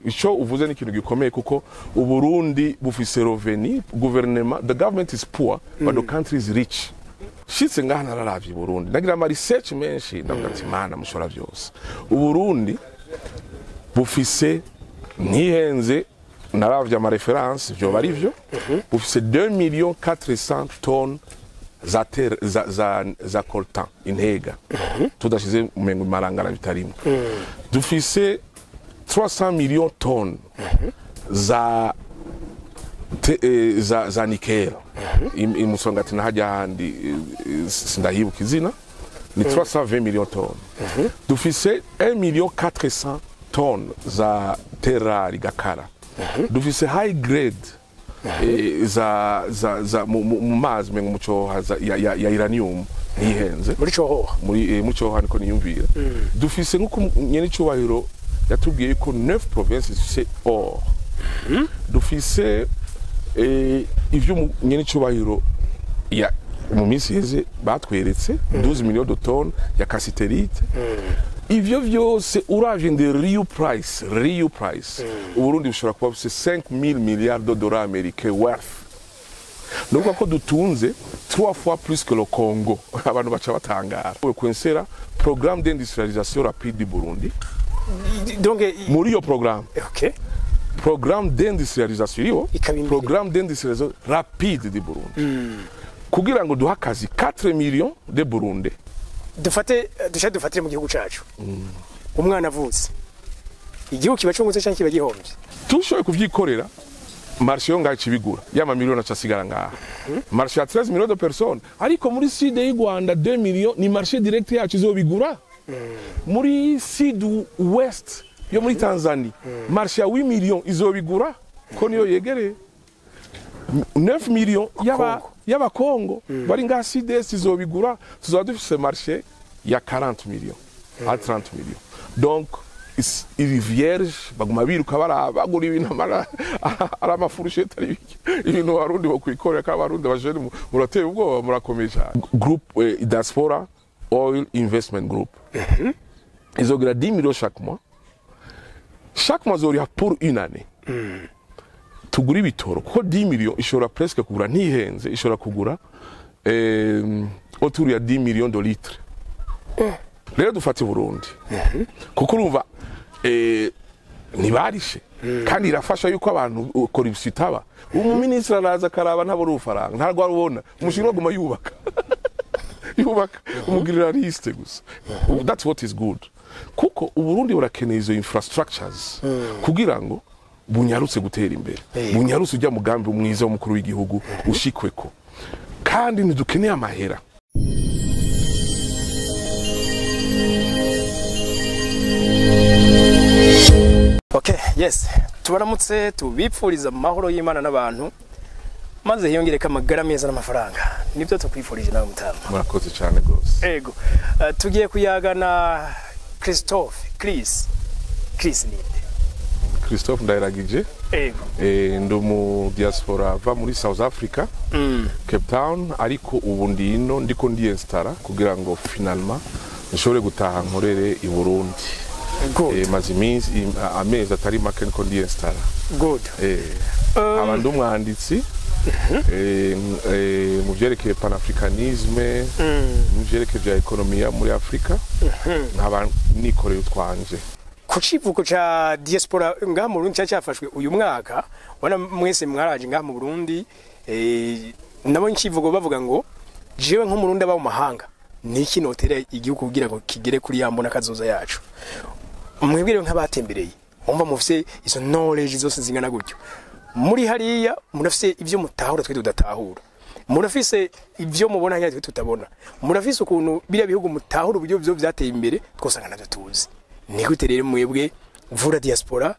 ico uvuze n'ikintu gikomeye kuko Uburundi bufise revenu gouvernement, the government is poor but the country is rich. Shitse ngaha nararavye Burundi ndagira ama research menshi ndavuga ati mana mushora byose. Uburundi bufise ntihenze naravye ama reference byo bari byo bufise 2,400,000 tonnes za terre za coltan intega tudashize umengo marangara bitarimo. Dufise 300 millions tonnes za nickel. Imusongati na hajya handi sindahibuka izina ni 320 millions tonnes. Dufise 1,400,000 tonnes za terre gakara. Dufise high grade za mu mazi mengo muco ya uranium nihenze muri muco niko niyumvira. Dufise nkuko nyene cyubahiro yatubwiye ko 9 provinces c'est or. Dufise ivyo nyene cyubahiro ya mu minsi heze batweretse 12 millions de tonnes ya cassiterite. Ivyo vyose uravye de real price Uburundi bushobora kuba bufise 5,000 milliards de dollars américains worth. Nuko ko dutunze 3 fois plus que le Congo. Abantu baca batangara. Kwensera programme d'industrialisation rapide du Burundi. Donc muri yo programme. OK. Programme d'industrialisation programme d'industrialisation rapide du Burundi. Kugira ngo duha akazi 4 millions de Burundi. Dufatire mu gihugu cacu. Umwana avutse. Igihugu kiba cungutse cyangwa kiba gihombye. Tushoye kuvyikorera marché yo ngaho kibigura y'ama miliyoni acasigara ngaha. Marché ya 13 millions de personnes ariko muri sud y'u Rwanda 2 millions ni marché direct yacu izobigura. Muri sud west yo muri Tanzania marché ya 8 millions izobigura ko niyo yegereye. 9 millions yaba Congo bari nga CDS izobigura tuzoba dufise marché ya 40 millions à 30 millions. Donc il vierge baguma biruka barabagura ibintu ara amafurushete ari biki ibintu Abarundi bakwikorera ka Abarundi bajene murateye ubwoba murakomeye cyane. Groupe Diaspora Oil Investment Group izogira 10 millions chaque mois zoria pour une année. Tugura ibitoro kuko 10 millions ishobora presque kugura ntihenze ishobora kugura autour ya 10 millions de litres. Rero dufate Burundi kuko urumva nibarishe kandi irafasha yuko abantu corruption itaba. Umuministre araza karaba ntabwo rufaranga ntabwo arubona umushinga guma yubaka umugirira liste gusa. That's what is good kuko Uburundi burakeneye izo infrastructures kugira ngo bunyarutse gutera imbere. Bunyarutse ujya mugambi umwiza w'umukuru w'igihugu ushikweko kandi ntidukeneye amahera. Okay, yes. Tubaramutse tubipfuriza amahoro y'Imana n'abantu maze hiyongereka amagara meza n'amafaranga. Nibyo tukwifurije nawe mutama. Murakoze cyane gose. Ego. Tugiye kuyagana Chris ni Christophe Ndairagije. Ndo mu Diaspora va muri South Africa, Cape Town, ariko ubu ndino ndiko ndiinstara kugira ngo finalement nshobore gutaha nkorere i Burundi. Mazimizi amezi atari make niko ndiinstara. Good. Abantu mwanditsi mu byerekeye panafricanisme, mu byerekeye Économie muri Afrika, nkaba nikoreye utwanje. Kuchivuko cha Diaspora ngaha mu Burundi cyafashwe uyu mwaka wana mwese mwaraje ngaha mu Burundi nabo nkivugo bavuga ngo jewe nko mu Burundi aba mu mahanga niki notera igihugu kugira ngo kigere kuri yambona kazoza yacu. Mwebwire nk'abatembereye umva mufise izo knowledge zose zingana gutyo muri hariya murafise ivyo mutahura twe tudatahura murafise ivyo mubona nyatwe tutabona murafise ukuntu bira bihugu mutahura uburyo byo byateye imbere twosanga navyo tuzi. Nigute rero mwebwe vura Diaspora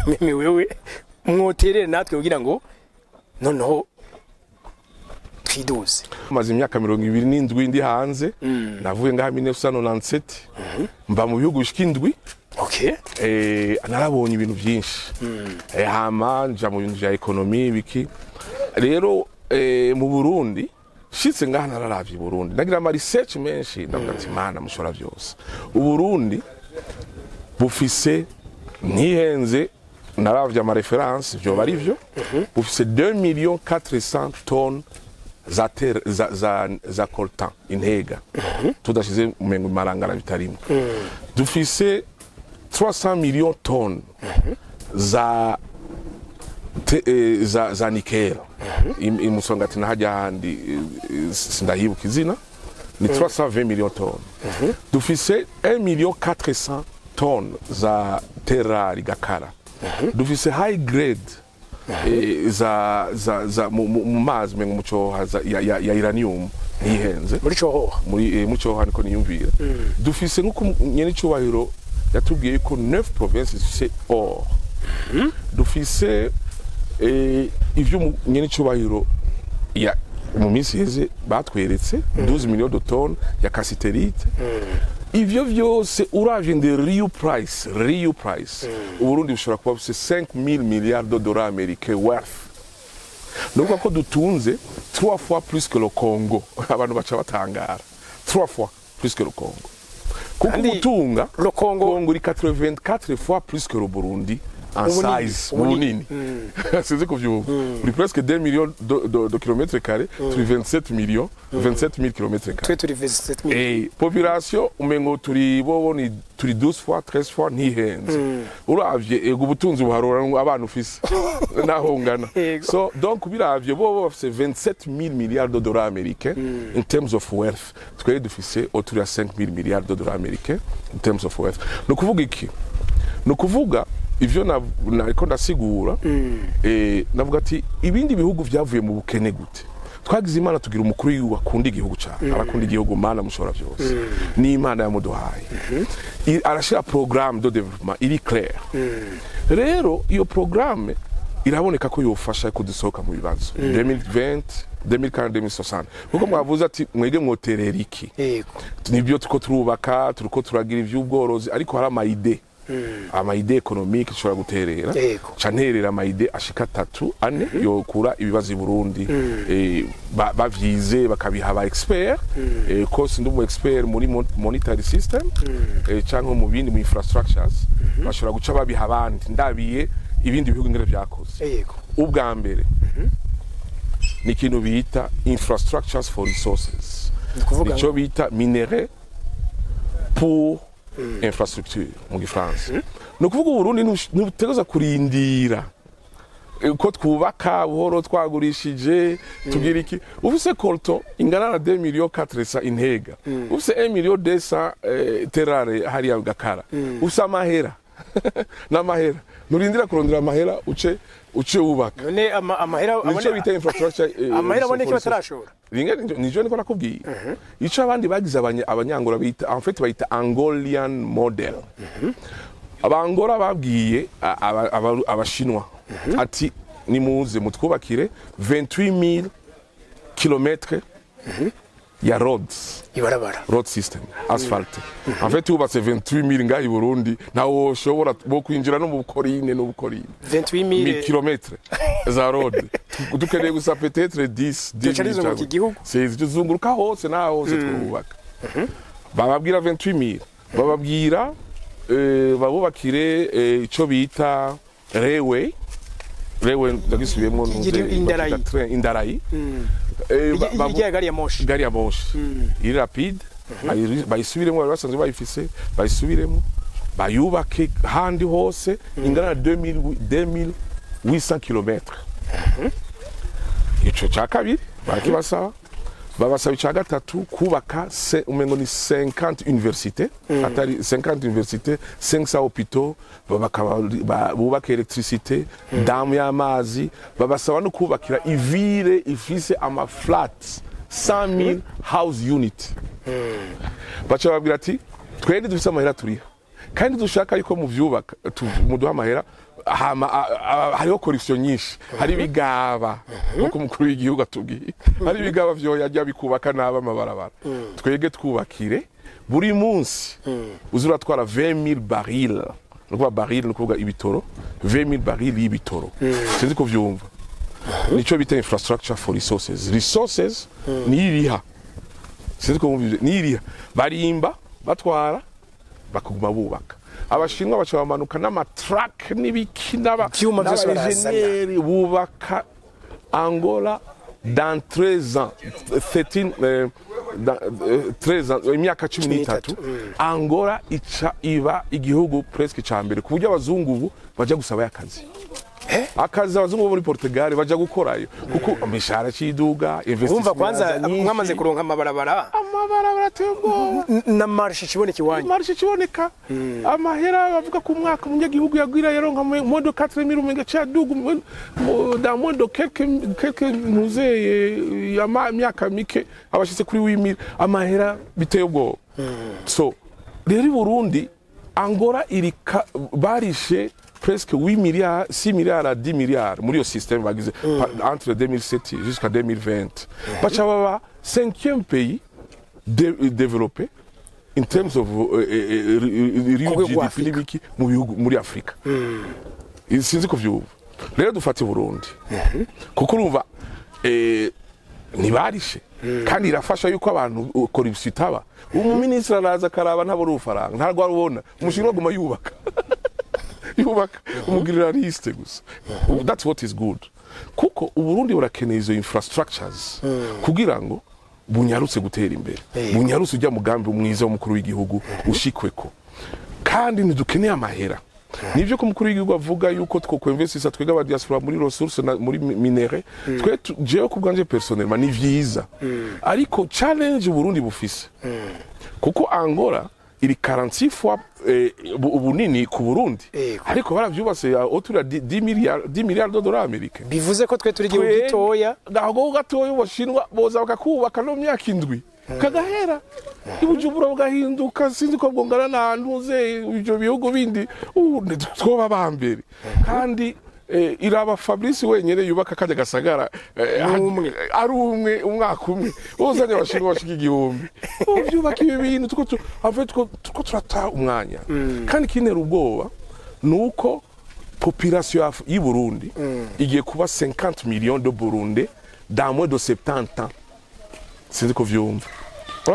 mimi wewe mwoterere natwe kugira ngo noneho twiduze. Maze imyaka 27 ndi hanze navuye ngaha 1997 mba mu bihugu bishikindwi. Okay. Narabonye ibintu byinshi. Hama nja mu bintu bya Économie biki. Rero mu Burundi shitse ngaha nararavye Burundi ndagira ama research menshi ndavuga ati mana mushora byose. Uburundi bufise ntihenze naravye ama reference byo bari byo ufise 2,400,000 tonnes za coltan intega tudashize umengo marangara bitarimo dufise 300 millions tonnes za nickel imusongati nahajya handi sindahibuka izina ni 320 millions tonnes dufise 1,400,000 tonnes za terari gakara dufise high grade za mu mazi mengo mucoha ya uranium nihenze muri mucoha niko niyumvira dufise nkuko nyene cyubahiro yatubwiye ko 9 provinces c'est or dufise ivyo nyene cyubahiro ya mu minsi heze batweretse 12 millions de tonnes ya cassiterite ivyo vyose uravye de real price Uburundi bushobora kuba bufise 5,000 milliards de dollars américains worth nuko ko dutunze 3 fois plus que le Congo abantu baca batangara 3 fois plus que le Congo kuko gutunga le Congo uri 84 fois plus que le Burundi en size munini c'est ko vyuba uri presque 2 millions de kilomètres carrés turi 27 000 kilomètres carrés turi 27 000 et population umengo turi bobo ni turi 12 fois 13 fois ntihenze uravye ego ubutunzi buharura abantu ufise nahongana so donc biravye bobo bafise 27,000 milliards de dollars américains in terms of wealth twari dufise autour ya 5,000 milliards de dollars américains in terms of wealth no kuvuga iki no kuvuga ivyo nariko ndasigura navuga ati ibindi bihugu vyavuye mu bukene gute twagize imana tugira umukuru wakunda igihugu cyane arakunda igihugu mana mushora byose ni imana yamuduhaye arashira programme de développement iri clair rero iyo programme iraboneka ko yofasha kudusohoka mu bibazo 2020 2040 2060 kuko mwavuze ati mwege mwoterera iki nibyo tuko turubaka turiko turagira ivy'ubworozi ariko hari ama idée économique ishobora guterera canterera ama idée ashika 3-4 yokura ibibazo i Burundi bavyize bakabiha aba expert ko sindi mu expert muri monetary system canke mu bindi mu infrastructures bashobora guca babiha abandi ndabiye ibindi bihugu ngere vyakoze ubwa mbere ni kintu bita infrastructures for resources nico bita minerais pour infrastructure mu gifaransa no kuvuga Uburundi nutegereza kurindira ko twubaka buhoro twagurishije tugira iki ufise colton ingana na 2,400,000 intega ufise 1,200,000 terare hari agakara ufise amahera n'amahera nurindira kurondera amahera uce ubaka none amahera nico bita infrastructure amahera aboneke batarashora nijo niko nakubwiye ico abandi bagize abanyangora bita en fait bayita Angolian model abangora babwiye abashinwa ati nimuze mutwubakire 28,000 kilomètres ya roads ibarabara road system asphalt en fait ubatse 28,000 ngahi Burundi nawo ushobora bo kwinjira no mu bukorine 28,000 kilomètres za road dukeneye gusa peut-être 10 mu gihugu c'est zunguruka hose na hose twubaka bababwira 28,000 bababwira babubakire ico bita railway ndagisubiyemo indarayi gari ya moshi iri rapide bayisubiremo basanzwe bayifise bayisubiremo bayubake handi hose ingana na 2,800 kilomètres ico ca kabiri bakibasaba babasaba ica gatatu kubaka umengo ni 50 universités atari 50 universités 500 hôpitaux bubaka électricité damu y'amazi babasaba no kubakira ivire ifise ama flats 100,000 house unit bacha babwira ati twende dufise amahera turiha kandi dushaka yuko mu vyubaka muduha amahera hariho corruption nyinshi hari bigaba uko mukuru w'igihugu atubwiye hari bigaba vyo yajya bikubaka naba amabarabara twege twubakire buri munsi uzuratwara 20,000 barils nuko baril nuko ibitoro 20,000 barils y'ibitoro sinzi ko vyumva nico bita infrastructure for resources niriha sinzi ko mwumvise niriha barimba batwara bakuguma bubaka abashinwa baca bamanuka n'amatrack n'ibiki n'abajeneri bubaka Angola dans 13 ans 13 ans imyaka 13 Angola iba igihugu presque cyambere ku buryo abazungu ubu baje gusaba akazi akazi abazungu muri Portugal baje gukorayo kuko imishahara ciduga investment kwanza mwamaze kuronka amabarabara tembo na marché kiboneka iwanyu marché kiboneka amahera bavuga ku mwaka umunyagihugu yagwira yaronka modo 4000 umenga cyadugu dans moins de quelques musées ya myaka mike abashitse kuri 8000 amahera biteye ubwo so rero Burundi Angola iri barishe presque 8 milliards, 6 milliards à 10 milliards muri yo système bagize entre 2007 jusqu'à 2020. Bacha baba 5e pays développé in terms of GDP muri Afrika. Sinzi ko vyuba. Rero dufate Burundi. Kuko urumva nibarishe kandi irafasha yuko abantu corruption itaba. Umuministre araza karaba ntabo rufaranga ntarwo arubona umushinwa guma yubaka. Yubaka umugirira liste gusa. That's what is good. Kuko Uburundi burakeneye izo infrastructures kugira ngo bunyarutse gutera imbere. Bunyarutse ujya mugambi umwiza w'umukuru w'igihugu ushikweko. Kandi ntidukeneye amahera. Nivyo ko umukuru w'igihugu avuga yuko two investisa twega aba diaspora muri ressources muri minere twe jewe ku bwanje personnellement ni vyiza. Ariko challenge Burundi bufise. Kuko Angola iri 46 fois ubunini ku Burundi ariko baravyubase otura 10 milliards de dollars américains bivuze ko twe turi gihugu gitoya gaho gatoya ubashinwa boza bakakubaka no myaka indwi kagahera ibujumbura bugahinduka sinzi ko bwongana nantuze ibyo bihugu bindi twoba bambere kandi iraba Fabrice wenyere yubaka kaje gasagara ari umwe umwaka umwe uzanye abashinwa bashika igihumbi ubyubaka ibi bintu tuko turata umwanya kandi kinera ubwoba nuko population y'u Burundi igiye kuba 50 millions de Burundais dans moins de 70 ans sinzi ko vyumva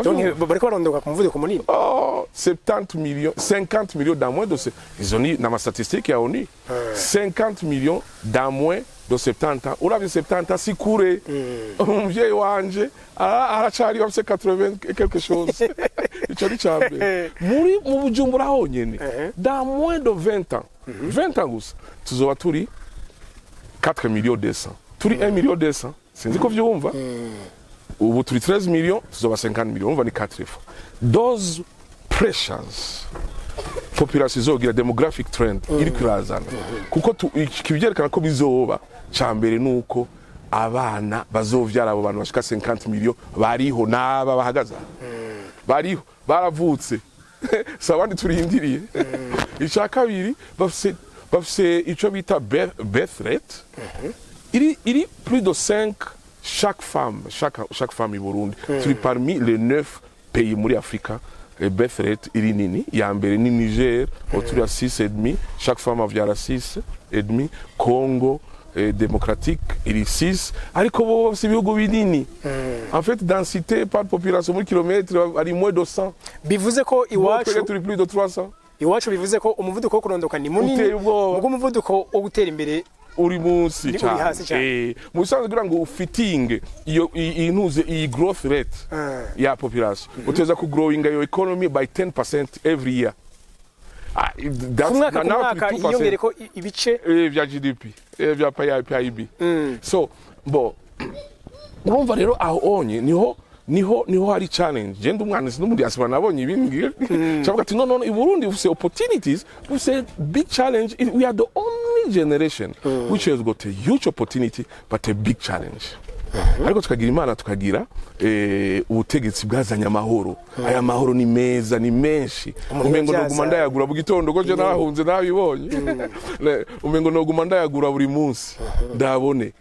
donc bariko barondoka ku muvuduko munini 70 millions 50 millions dans moins de ils ont dit dans ma statistique ya ONU 50 millions dans moins de 70 ans uravye 70 ans si kure umvyeyi wanje aracari bafise 80 et quelque chose ico ni cambe muri mu Bujumbura honyene dans moins de 20 ans 20 ans gusa tuzoba turi 4 millions 200 turi 1 million 200 sinzi ko vyumva ubu turi 13 millions tuzoba 50 millions umva ni 4 fois those pressures population izogira demographic trend iri kurazana kuko kibyerekana ko bizoba cyambere nuko abana bazovyara abo bantu bashika 50 millions bariho naba bahagaza bariho baravutse sabandi turindiriye ishaka biri bafise ico bita birth rate iri plus de 5 chaque femme au Burundi turi parmi les 9 pays muri Afrika birth rate iri nini ya mbere ni Niger autour de 6,5 chaque femme avyara 6,5 Congo démocratique iri 6 ariko bo bafite ibihugu binini en fait densité par population muri kilomètre ari moins de 100 bivuze ko iwacu turi plus de 300 iwacu bivuze ko umuvuduko wo kurondoka ni munini ubwo umuvuduko wo gutera imbere uri munsi cyane musanzwe kugira ngo ufitinge iyo intuze iyi growth rate ya population uteza ku growing your economy by 10% every year kumwaka yongere ko ibice vya GDP vya PIB so bo urumva rero aho onye niho hari challenge genda umwana n'umundi asaba nabonye ibingi cyangwa ati no i Burundi ufise opportunities ufise big challenge we are the only generation which has got a huge opportunity but a big challenge ariko tukagira imana tukagira ubutegetsi bwazanye amahoro aya mahoro ni meza ni menshi umengo no gumanda yagura bugitondo ko je narahunze nabibonye umengo no gumanda yagura buri munsi ndabone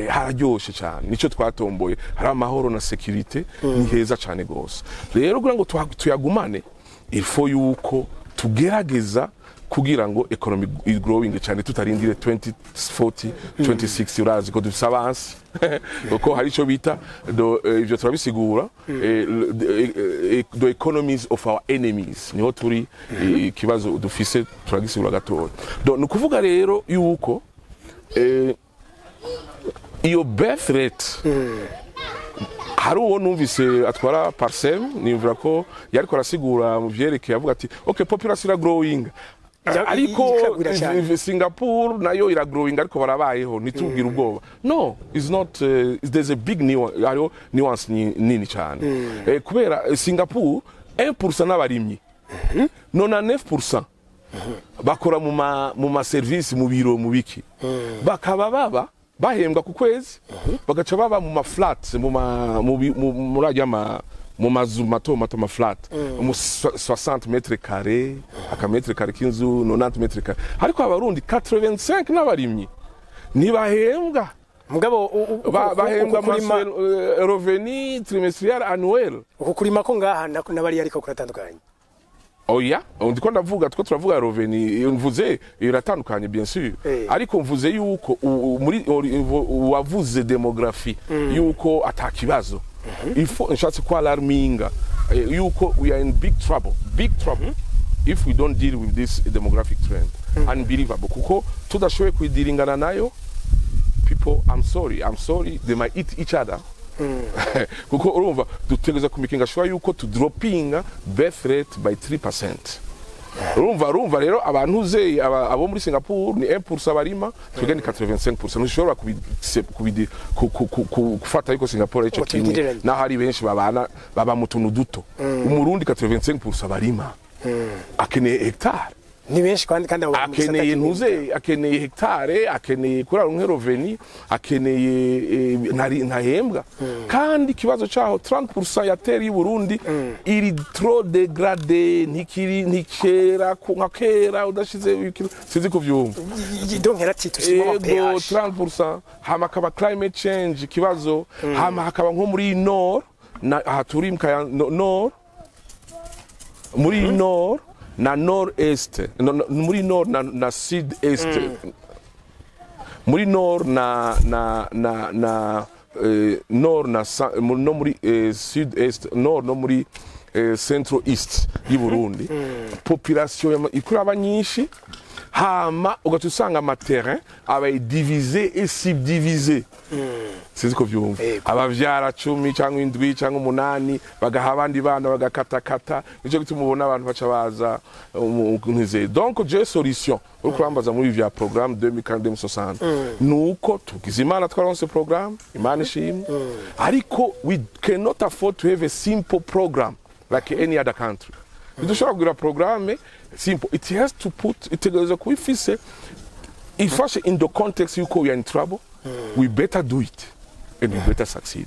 hararyoshe cyane nico twatomboye hari amahoro na security ni heza cyane gose rero kugira ngo tuyagumane il faut yuko tugerageza kugira ngo economy is growing cyane tutarindire 2040 2060 urazi ko dufise abansi uko hari ico bita ivyo turabisigura the economies of our enemies niho turi ikibazo dufise turagisigura gatoya no kuvuga rero yuko iyo birth rate hari uwo numvise atwara parcelle niyumvira ko yariko arasigura mu vyerekeye avuga ati okay population is growing ariko Singapore nayo ira growing ariko barabayeho nitubwira ubwoba no is not there's a big nuance nini cyane kubera Singapore 1% n'abarimyi 99% bakora mu ma service mu biro mu biki bakaba baba bahembwa ku kwezi bagaca baba mu ma flat mu mazu mato ma flat mu 60 metres carrés aka metre carré k'inzu 90 metres carrés ariko abarundi 85 n'abarimyi ntibahembwa mugabo bahembwa revenu trimestriel annuel uko kurima ko ngaha n'abari ariko kuratandukanye oya ndiko ndavuga two turavuga revenu mvuze iratandukanye bien sûr ariko mvuze yuko muri wavuze demographie yuko atakibazo il faut nshatse kwa alarminga yuko we are in big trouble if we don't deal with this demographic trend unbelievable kuko tudashoboye kwidiringana nayo people I'm sorry they might eat each other kuko urumva dutegeza kumikinga shwa yuko to dropping birth rate by 3%. Urumva rero abantu uze abo muri Singapore ni 1% barima tugeni 85% ntushobora kufata yuko Singapore ico kintu na hari benshi baba mu tuntu duto umurundi 85% barima akeneye hectare ni benshi kandi akeneye ntuze akeneye hectare akeneye kurara nk'eroveni akeneye ntahembwa kandi kibazo cyaho 30% ya terre y'u Burundi iri trop dégradé ntikera nka kera udashize sinzi kuvyumva donc yaratitusimo pH 30% hama kaba climate change kibazo hama hakaba nko muri nord na haturi mkaya nord muri nord na nord-est muri nord na sud-est muri nord nord na no muri sud-est nord no muri centro-est y'u Burundi population ikuraba nyinshi hama ugatusanga amaterrain aba divisé et subdivisé sinzi ko vyumva abavyara 10 cyangwa 7 cyangwa 8 bagaha abandi bana bagakatakata nico gituma ubona abantu baca baza nkize donc je solution ukurambaza muri vya programme 2040 nuko tugize imana twaronse programme imana ishimwe ariko we cannot afford to have a simple program like any other country dushobora kugira programme simple it has to put it together kuifise ifashe in the context yuko we are in trouble we better do it and we better succeed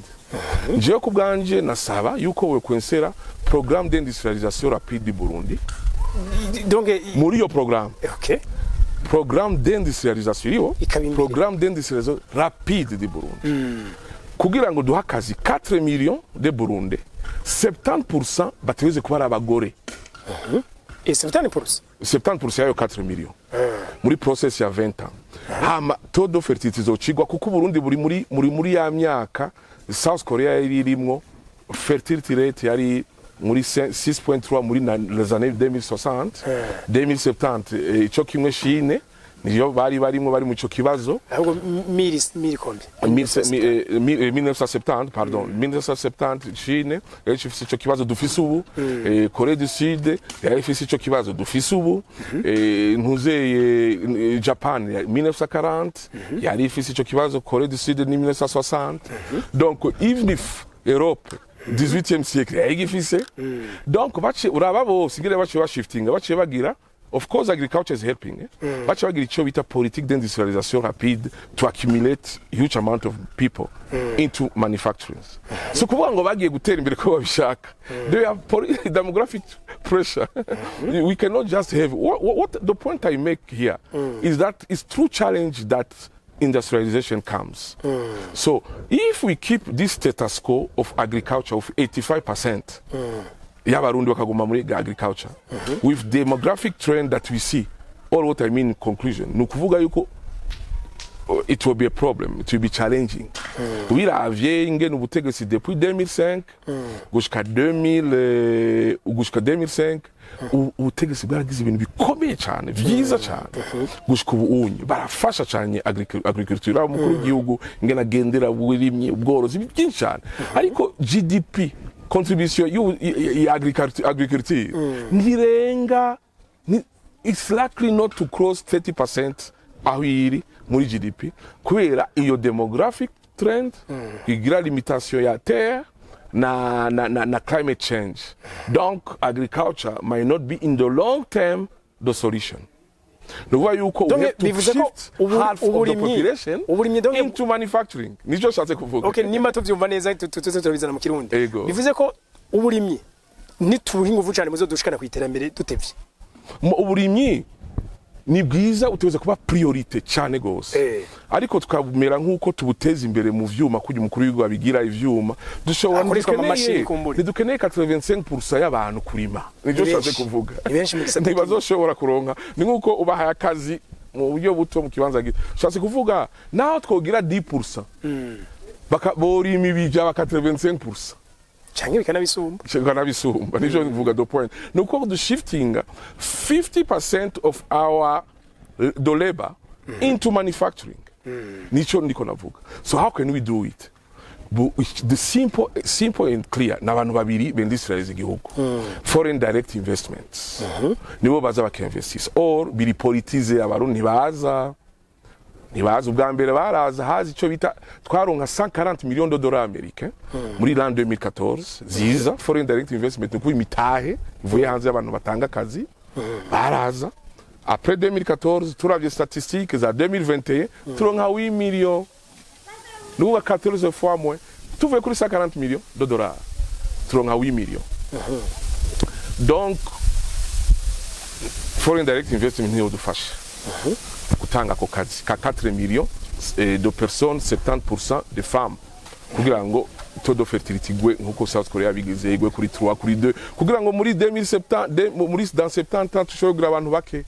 je ku bwanje nasaba yuko we kwensera programme d'industrialisation rapide du Burundi donc muri yo programme okay programme d'industrialisation programme d'industrialisation rapide du Burundi kugira ngo duha akazi 4 millions de Burundi 70% bateweze kuba abagore et 70% yayo 4 millions muri process ya 20 ans hama taux de fertilité zocigwa kuko Burundi buri muri ya myaka South Korea irimwo fertility rate yari muri 6.3 muri les années 2060 2070 ico kimwe Chine niyo bari mu ico kibazo ahubwo miri kombi 1970 pardon 1970 Chine ifise ico kibazo dufise ubu Korea du Sud ifise ico kibazo dufise ubu ntuzeye Japan 1940 yari ifise ico kibazo Korea du Sud ni 1960 donc even if Europe 18e siècle yagifise donc bace uraba bo sigire bace bashiftinga bace bagira. Of course, agriculture is helping. But you agree with a politique d'industrialisation rapide to accumulate huge amount of people into manufacturing. So, kuvuga ngo bagiye gutera imbere ko babishaka. They have demographic pressure. We cannot just have. What the point I make here is that it's true challenge that industrialization comes. So, if we keep this status quo of agriculture of 85%. Y'abarundi bakaguma muri agriculture with demographic trend that we see all what I mean in conclusion nukuvuga yuko it will be a problem, it will be challenging. Wiravye ingene ubutegetsi depuis 2005 gushika 2005 ubutegetsi bwaragize ibintu bikomeye cyane vyiza cyane gushika ubunye barafasha cyane agriculture umukuru w'igihugu ingene agendera burimye ubworozi byinshi cyane ariko GDP contribution ya agriculture nirenga it's likely not to cross 30% aho iri muri GDP kubera iyo demographic trend igira limitation ya terre na climate change. Donc agriculture might not be in the long term the solution. Nuvuga yuko we have to shift half of the population into manufacturing. Nijo shatse kuvuga. Okay, nimba tuvyumva neza turabizana mu Kirundi. Bivuze ko uburimyi nituhinga uvu cyane muzo dushikana ku iterambere dutevye. Uburimyi ni bwiza uteweza kuba priorite cyane gose ariko tukabumera nkuko tubuteza imbere mu vyuma kujya umukuru w'igihugu abigira ivyuma dushobora dukeneye 85% y'abantu kurima nijo shatse kuvuga ntibazoshobora kuronka ni nkuko ubahaye akazi mu buryo buto mu kibanza gito shatse kuvuga naho twogira 10% bakaborima ibijya baka 85% Changi bikanabisumba nijo mvuga do point nuko du shifting 50% of our the labor into manufacturing nicho ndiko navuga. So how can we do it? The simple and clear n'abantu babiri b'industrialize igihugu foreign direct investments nibo baza bakinvestis or biri politize abarundi baza nibaza ubwa mbere baraza hazi ico bita twaronka 140 millions de dollars américains muri l'an 2014 ziza foreign direct investment ku imitahe vuye hanze abantu batanga kazi baraza après 2014 turavye statistiques za 2021 turonka 8 millions nuba 14 fois moins tuvuye kuri 140 millions de dollars turonka 8 millions donc foreign direct investment niyo dufasha kutanga ko kazi ka 4 millions de personnes 70% de femmes kugira ngo taux de fertilité gwe nkuko South Korea bigize igwe kuri 3 kuri 2 kugira ngo muri 2070 muri dans 70 tushobora abantu bake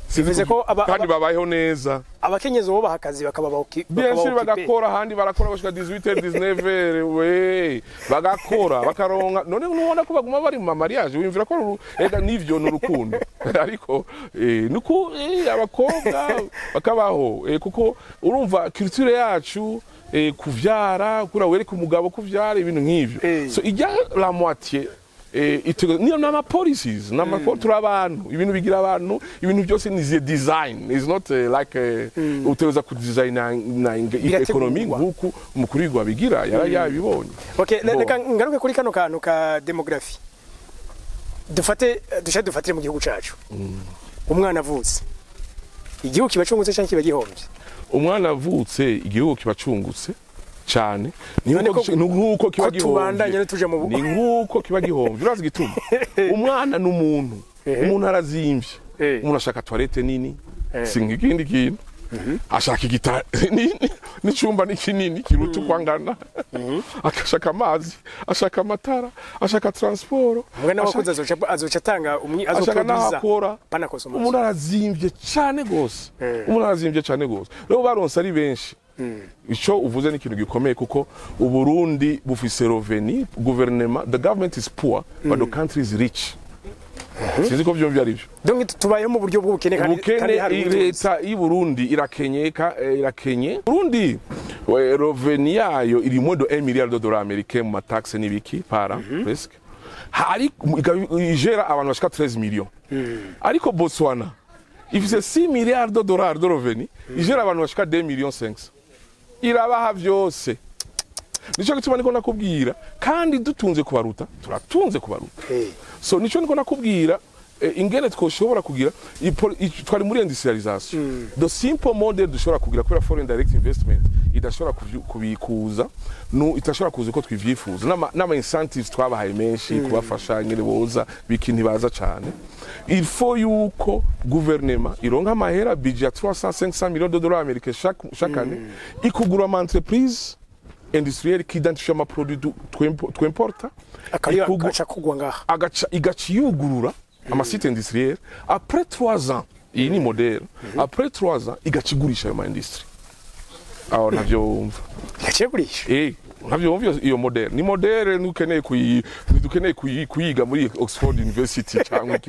sivuze ko kandi babayeho neza abakenyezi bo bahakazi bakaba bagakora handi barakora bashika 18 19 we bagakora bakaronka none nubona ko baguma bari mu mariage wimvira ko ega nivyo n'urukundo ariko nuko abakobwa bakabaho kuko urumva culture yacu kuvyara kura were ku mugabo kuvyara ibintu nk'ivyo so ijya la moitié niyo nama policies nama turabanu ibintu bigira abantu ibintu byose ni design is not like uteweza ku design na economy nkuko umukuru w'igihugu bigira yarabibonye. Okay, reka ngaruke kuri kano kantu ka demography dufatire mu gihugu cacu umwana avutse igihugu kibacungutse cyane kiba gihombye umwana avutse igihugu kibacungutse cyane nuko kiba gihomvye ni nkuko kiba gihomvye urazi gituma umwana n'umuntu umuntu arazimvye umuntu ashaka toilette nini singa ikindi kintu ashaka igitara n'icumba n'kinini kiruta kwangana akashaka amazi ashaka amatara ashaka transport mwana wakuza azoca tanga azoproduza panakosoma umuntu arazimvye cyane gose umuntu arazimvye cyane gose rero baronse ari benshi ico uvuze ni ikintu gikomeye kuko Uburundi bufise revenu gouvernement the government is poor but the country is rich. Sizi ko vyomvye ari byo donc tubayeho mu buryo bw'ubukene kandi leta y'Uburundi irakenye Burundi revenu yayo iri moins de 1 milliard de dollars américains mu taxe n'ibiki para presque hari igera abantu bashika 13 millions ariko Botswana ifise 6 milliards de dollars de revenu igera abantu bashika 2 millions 500 irabaha vyose nico gituma niko nakubwira kandi dutunze kubaruta turatunze kubaruta so nico niko nakubwira ingene twoshobora kugira twari muri industrialisation the simple model dushobora kugira kuri foreign direct investment idashobora kubikuza no itashobora kuza ko twivyifuza n'ama incentives twabahaye menshi kubafasha ngene boza bikintu baza cyane il faut yuko gouvernement ironka amahera budget 300-500 millions de dollars américains chaque année ikugura ama entreprise industrielle qui identifie ma produit twimporta agaca kugwa ngaha igaciyugurura ama site industriel après 3 ans iyi ni modèle après 3 ans igacigurisha ayo ma industrie aho navyo wumva igacigurisha navyo wumva iyo modèle ni modèle dukeneye kuyiga muri Oxford University cyangwa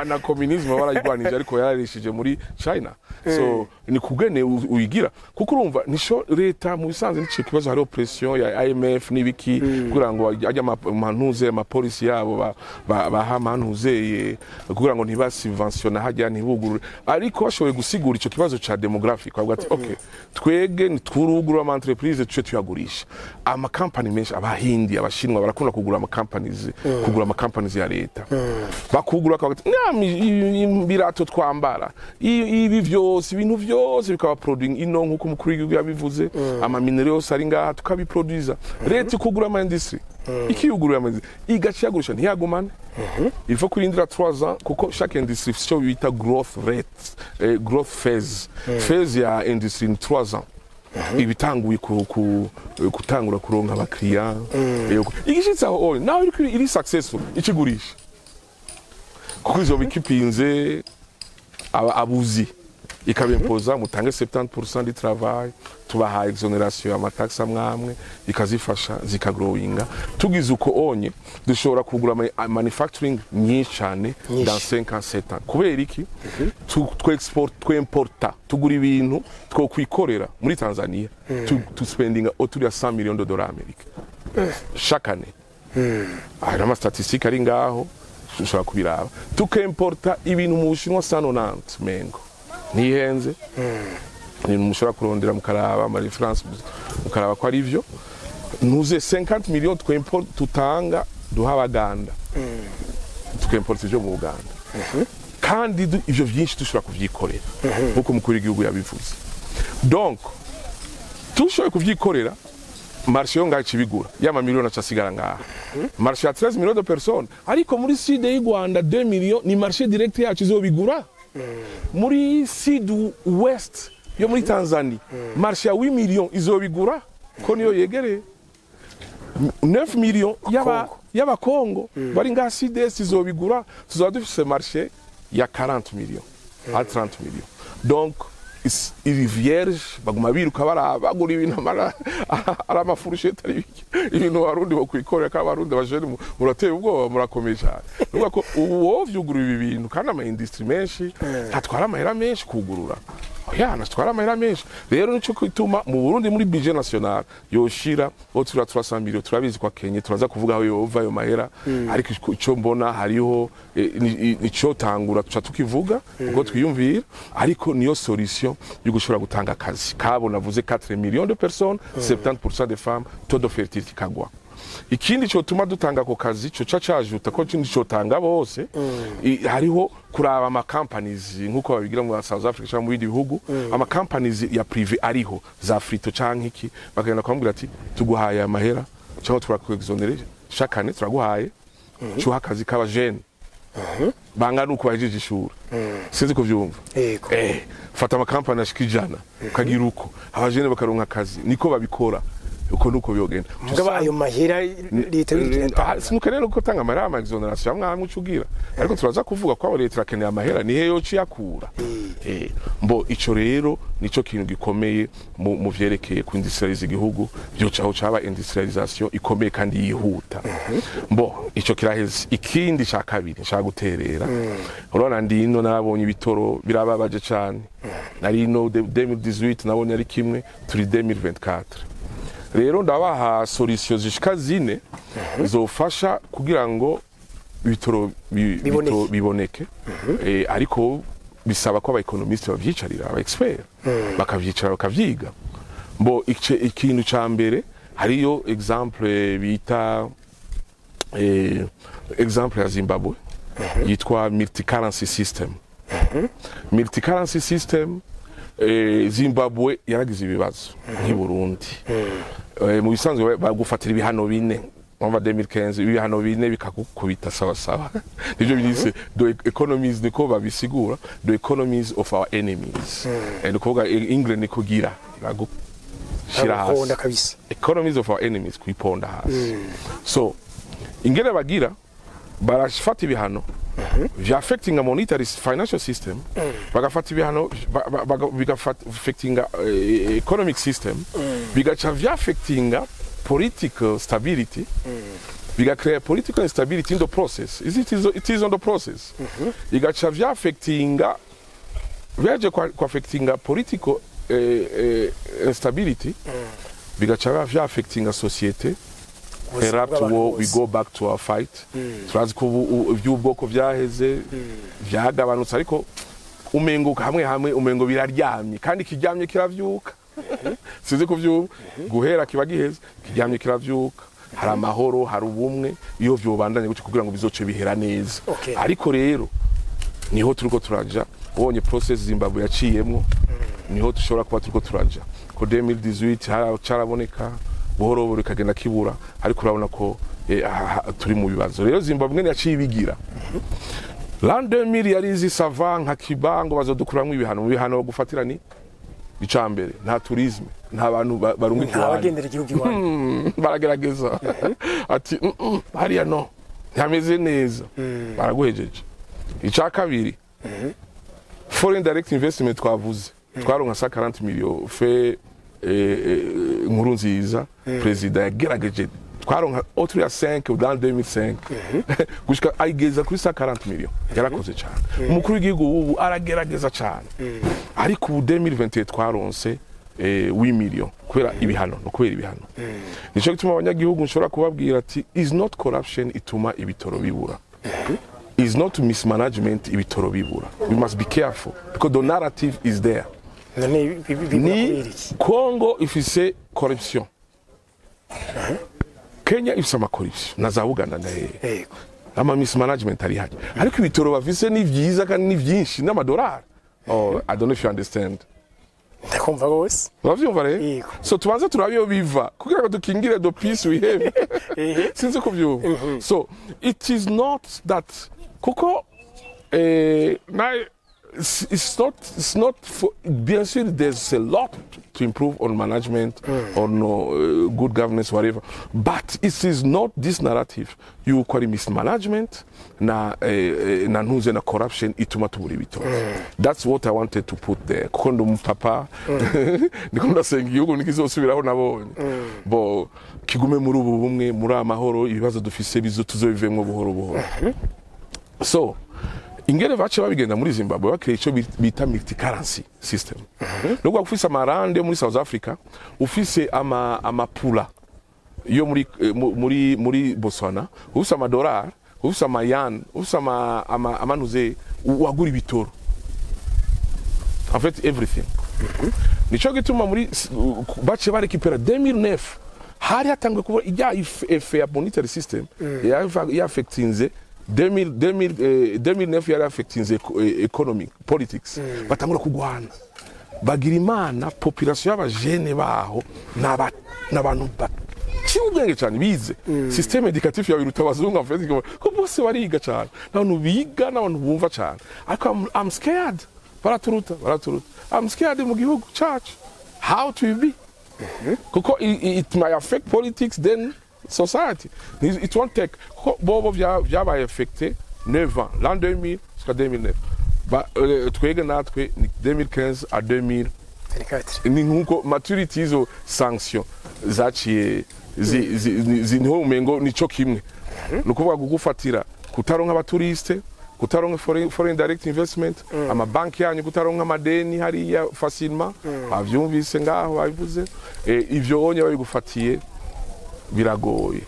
na communisme barayigwanije ariko yararishije muri China so ni kugene uyigira kuko urumva nisho leta mu bisanzwe n'ico kibazo hari oppression ya IMF nibiki kugira ngo ajya mantuze ma policy yabo baha mantuze kugira ngo ntibasubventiona hajya ntibugurure ariko bashoboye gusigura ico kibazo ca demographic bavuga ati okay twege nitwurugura ama entreprise tuce tuyagurisha ama company menshi abahindi abashinwa barakunda kugura ama companies ya leta bakugura kwa birato twambara ibi vyose ibintu vyose bikaba producing ino nkuko mukuru w'igihugu yabivuze ama minerals ari ngaha tukabiproduza leta kugura ama industry ikiyugurura ama igaciyagurisha ntiyagumane il faut kurindira 3 ans kuko chaque industrie cyo bita growth rate growth phase ya industry ni 3 ans ibitanguye kutangura kuronka abakiriya igishitsa aho nawe iri successful ikigurisha kuko izo bikipinze abuzi ikabimpoza mutange 70% du travail tubaha exoneration ya matax amwamwe ikazifasha zikagrowinga tugize uko onye dushobora kugura manufacturing nyinshi cyane dans 5 ans 7 ans kubera iki twimporta tugura ibintu two kwikorera muri Tanzania to spending autour de $100 millions américains chaque année ara ma statistique ari ngaho dushobora kubiraba tukimporta ibintu mu Bushinwa 190 mengo nihenze ni mushobora kurondera mukaraba muri France mukaraba ko ari byo nuze 50 millions tw'import tutanga duha abaganda tukimporta ibyo mu Uganda kandi ivyo byinshi dushobora kuvyikorera nkuko mukuru w'igihugu yabivuze donc tushoboye kuvyikorera marché yo ngaho ibigura y'ama miliyoni acasigara ngaha marché ya 13 millions de personnes ariko muri sud y'u Rwanda 2 millions ni marché direct yacu izobigura muri sud west yo muri Tanzania marché ya 8 millions izobigura ko niyo yegereye 9 millions yaba Kongo bari ngaha sud est izobigura tuzaba dufise marché ya 40 millions à 30 millions donc iri vierge baguma biruka barabagura ibintu ara amafurushete ari biki ibintu Warundi bakwikorera ka Warundi bajene murateye ubwoba murakomeye cyane nuko ko uwo vyugura ibi bintu kandi ama industry menshi hatwara amahera menshi kugurura oya natwara amahera menshi rero nico kwituma mu Burundi muri budget national yoshira otura 300 millions turabizi kwa Kenya turaza kuvuga aho yova ayo mahera ariko ico mbona hariho nico tangura tuca tukivuga ubwo twiyumvira ariko niyo solution yo gushobora gutanga akazi kabo navuze 4 millions de personnes 70% des femmes taux de fertilité kagwa ikindi cyo tuma dutanga ko kazi cyo cacajuta ko cyo tanga bose hariho kuraba ama companies nkuko babigira mu South Africa cyangwa mu bindi bihugu ama companies ya privé ariho za frito canke iki bakagenda kwambwira ati tuguhaye amahera cyangwa turakwexonere chaque année turaguhaye cyo hakazi kaba jeune bangana uko bajije ishuri sinzi ko vyumva fata ama company ashikijana kagira uko abajene bakaronka akazi niko babikora uko nuko byogenda mugaba ayo mahera leta y'Urwanda simukenera uko tanga amahera ama exoneration amwamwe ucugira ariko turaza kuvuga ko leta irakeneye amahera ni heyo ciyakura mbo ico rero nico kintu gikomeye mu vyerekeye ku industrialize igihugu byo caho caba industrialisation ikomeye kandi yihuta mbo ico kiraheze ikindi ca kabiri nshaka guterera urona ndino nabonye ibitoro birababaje cyane nari no 2018 nabonye ari kimwe turi 2024 rero ndabaha solution zishika zine zofasha kugira ngo ibitoro biboneke ariko bisaba ko abaeconomiste bavyicarira aba expert bakavyicara bakavyiga mbo ikintu ca mbere hariyo exemple bita exemple ya Zimbabwe yitwa multi currency system multi currency system Zimbabwe yaragize ibibazo nk'i Burundi mu bisanzwe bagufatira ibihano bine mu 2015 ibihano bine bikakukubita sawa sawa nivyo bise the economies niko babisigura the economies of our enemies kuvuga England niko gira shira hasi economies of our enemies kuiponda hasi so ingene bagira barashifata ibihano vya affecting a monetary financial system bagafata ibihano affecting economic system bigaca vya affecting political stability bigacrea political instability in the process. It is on the process. Igaca vya affecting vyaje kwa affecting political instability bigaca vya affecting a society. Perhaps we go back to our fight. Turazi ko iby'ubwoko vyaheze vyagabanutse ariko umengo hamwe umengo biraryamye kandi kiryamye kiravyuka. Size kuvyuba guhera kiba giheze kiryamye kiravyuka. Hari amahoro, hari ubumwe iyo vyobandanye gutyo kugira ngo bizoce bihera neza. Ariko rero niho turiko turaja ubonye process Zimbabwe yaciyemwo niho dushobora kuba turiko turaja ko 2018 caraboneka buhoro buhoro kagenda kibura ariko urabona ko turi mu bibazo rero Zimbabwe ngene yaciye ibigira l'an 2000 yari izi sava nka kibango bazodukuramwe ibihano gufatira ni icambere nta tourisme nta bantu barunga abagendera igihugu iwanyu baragerageza ati hariya no ntameze neza baraguhejeje ica kabiri foreign direct investment twavuze twaronka 40 millions fe inkuru nziza president yagerageje twaronka autre ya 5 dans 2005 gushika ayigeza kuri 40 millions yarakoze cyane umukuru w'igihugu ubu aragerageza cyane ariko ubu 2021 twaronse 8 millions kubera ibihano no kubera ibihano nico gituma abanyagihugu nshobora kubabwira ati is not corruption ituma ibitoro bibura is not mismanagement ibitoro bibura. We must be careful because the narrative is there. Ni Congo ifise corruption. Kenya ifise ama corruption na za Uganda naye. Ama mismanagement ari haje. Ariko ibitoro bafise ni vyiza kandi ni vyinshi n'amadolari. Oh, I don't know if you understand. Ndakumva gose. Uravyumva rero? So tubanze turabiyo biva kugira ngo dukingire the peace we have. Sinzi kuvyumva. So it is not that kuko it's not for, bien sûr there's a lot to improve on management on good governance whatever but it is not this narrative you call mismanagement na ntuze na corruption ituma tubura ibitoro. That's what I wanted to put there kuko ndumupapa ndiko ndasenga igihugu nikizosubiraho nabonye bo kigume muri ubu bumwe muri amahoro ibibazo dufise bizo tuzobivemwo buhoro buhoro. So ingere bace babigenda muri Zimbabwe bakire ico bita multi currency system. Nubwo ufise amarande muri South Africa ufise amapula yo muri Botswana ufise amadolari ufise amayan ufise amanuze wagura ibitoro en fait everything. Nico gituma muri bace barekipera 2009 hari hatangwe kuba ijya ife ya monetary system ya affectinze 2009 yari affecting economic politics batangura kugwana bagira imana population y'abajene baho n'abantu cyubwenge cyane bize system educative ya biruta bazungu en fait ko bose bariga cyane n'abantu biga n'abantu bumva cyane ariko I'm scared baraturuta I'm scared mu gihugu church how to be kuko it might affect politics then society. It won't take bobo vyabaye affecté 9 ans l'an 2000 jusqu'à 2009 ba twege natwe 2015 à 2024 ni nkuko maturity izo sanction zaciye zinho umengo nico kimwe nukuvuga gugufatira kutaronka abaturiste kutaronka foreign direct investment ama banki yanyu kutaronka amadeni hariya facilement avyumvise ngaho babivuze ivyo onye babigufatiye biragoye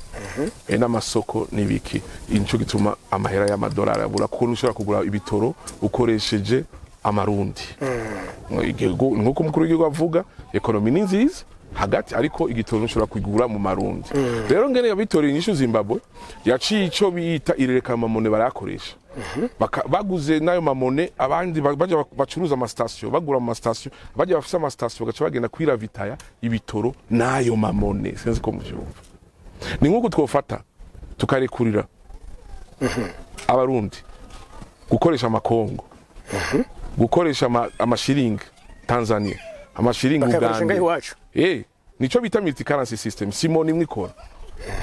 n'amasoko nibiki inco gituma amahera y'amadolari abura kuko ushobora kugura ibitoro ukoresheje amarundi nkuko mukuru w'igihugu avuga Économie ni nziza hagati ariko igitoro ushobora kugura mu marundi rero ngene yabitoreye inyishu Zimbabwe yaciye ico bita irereka mamone barakoresha baguze nayo mamone abandi baje bacuruza ama station bagura ama station baje bafise ama station bagaca bagenda kwiravitaya ibitoro nayo mamone senze ko muvyumva ni nkuko twofata tukarekurira abarundi gukoresha amakongo gukoresha amashiringi Tanzania amashiringi Uganda nico bita multi currency system simoni mwikora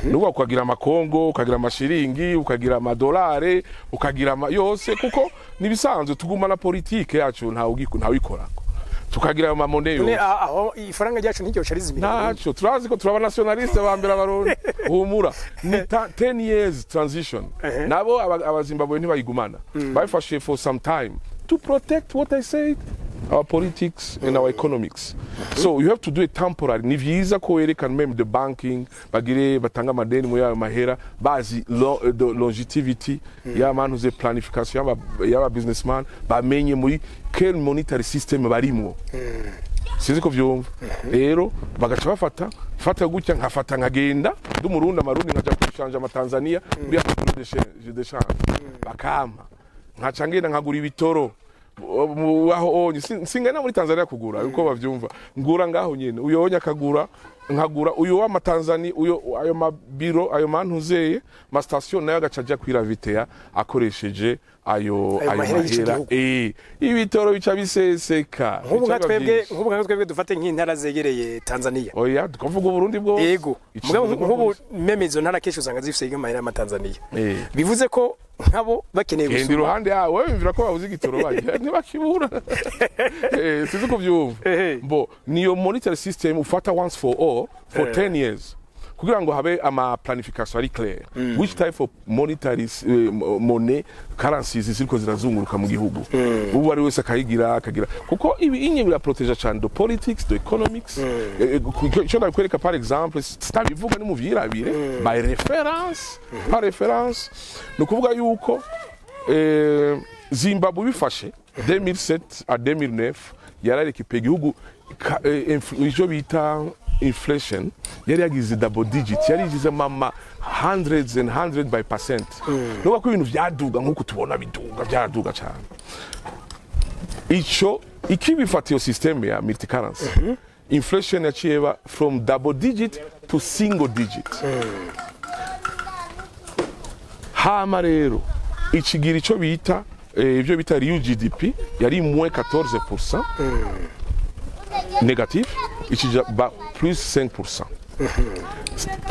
nuko ukagira amakongo ukagira amashiringi ukagira amadolare ukagira yose kuko nibisanzwe tuguma na politike yacu ntawikora tukagira ama money yo aho ifaranga ryacu nticyo carizimira naco turazi ko turaba nationaliste bambera barundi humura ni 10 years transition nabo abazimbabwe ntibayigumana bayifashe for some time to protect what I said, our politics and our economics. So you have to do it temporary. Ni vyiza ko werekana meme the banking bagire batanga amadeni mu yayo mahera bazi the longevity ya manu ze planification ya businessman bamenye muri quel monetary system barimwo. Sinzi ko vyumva. Rero bagaca bafata gutya nkafata nkagenda ndumurundi amarundi nkaja kwishanja ama Tanzania muri de change bakama nkaca ngenda nkagura ibitoro aho singana muri Tanzania kugura uko bavyumva ngura ngaho nyene uyonya akagura nkagura uyo wa Tanzania uyo ayo mabiro ayo mantuzeye ma station nayo gacaja kwiravitea akoresheje ayo mahera ibitoro bica biseseka nk'ubu twebwe dufate nk'intara zegereye Tanzania oya tukavuga Uburundi bwo yego nk'ubu memezo ntara kesho usanga zifise amahera ma Tanzania bivuze ko nkabo bakeneye gusura ndi ruhande yawe wimvira ko babuze igitoro baje ntibakibura sizo ko vyumva bo niyo monetary system ufata once for all for 10 years kugira ngo habe ama planification ari clear which type of monetary money currencies ziriko zirazunguruka mu gihugu ubu ari wese akagira kuko ibi inye bira protege cyane the politics the economics cyo ndakwereka par exemple stabivuga ni mu vyirabire by reference par reference no kuvuga yuko Zimbabwe bifashe 2007 à 2009 yarareka igihugu ijo bita inflation yari yagize double digit yari yigize mama hundreds and 100%. Nuko ko ibintu vyaduga nkuko tubona biduga vyaduga cyane ico ikibifatiyo system ya multi currency inflation yaciye from double digit to single digit hama rero ikigira ico bita ivyo bita real GDP yari -14% négatif ikija plus 5%.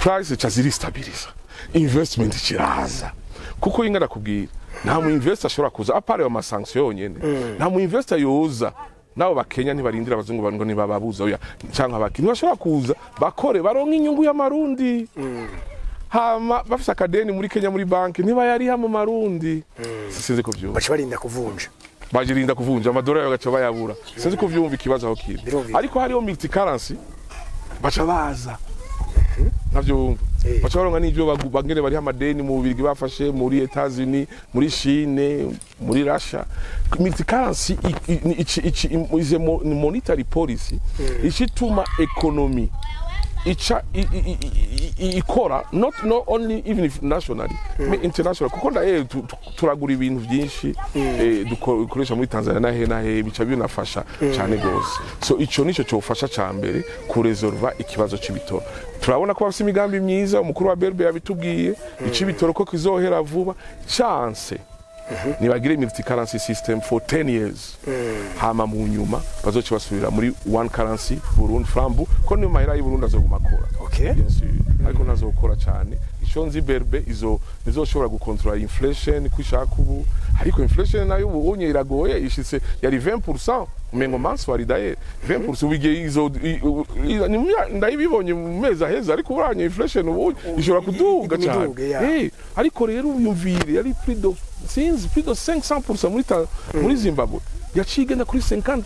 Price chaziri stabiliza investment kiraza kuko ingana kubwira nta mu investor ashobora kuza apare ama sanction yonyene nta mu investor yoza nabo bakenya ntibarindira abazungu ngo nibababuza oya cyangwa abakintu bashobora kuza bakore baronka inyungu y'amarundi hama bafise akadeni muri Kenya muri banki ntibayariha mu marundi sinzi ko vyumva bajirinda kuvunja amadolari bagaca bayabura sinzi ko vyumva ikibazo aho kiri ariko hariho multi currency baca baza navyo baca baronka n'ivyo bagere bari amadeni mu Bubiligi bafashe muri Etats-Unis muri Chine muri Russia multi currency is a monetary policy ishituma economy ikora not only even if nationally international kuko ndaye turagura ibintu byinshi dukoresha muri Tanzania nahe bica binafasha cyane gose so ico nico cyofasha cyambere ku resolve ikibazo c'ibitoro turabona ko bafite imigambi myiza umukuru wa Berbe yabitubwiye icibitoro ko kizohera vuba chance nibagire multi currency system for 10 years hama mu nyuma bazoci basubira muri one currency Burundi frambu ko ni mahera y'Uburundi azogumakora ariko nazokora cyane ico nzi Berbe izoshobora gukontrola inflation kwishaka ubu ariko inflation nayo ubunye iragoye ishitse yari 20% umengo manswari daye 20% ubige ndayibibonye mu meza heza ariko uranye inflation ubu ishobora kuduga cyane ariko rero uyumvire yari since plus de 500% muri Zimbabwe yacigenda kuri 50%.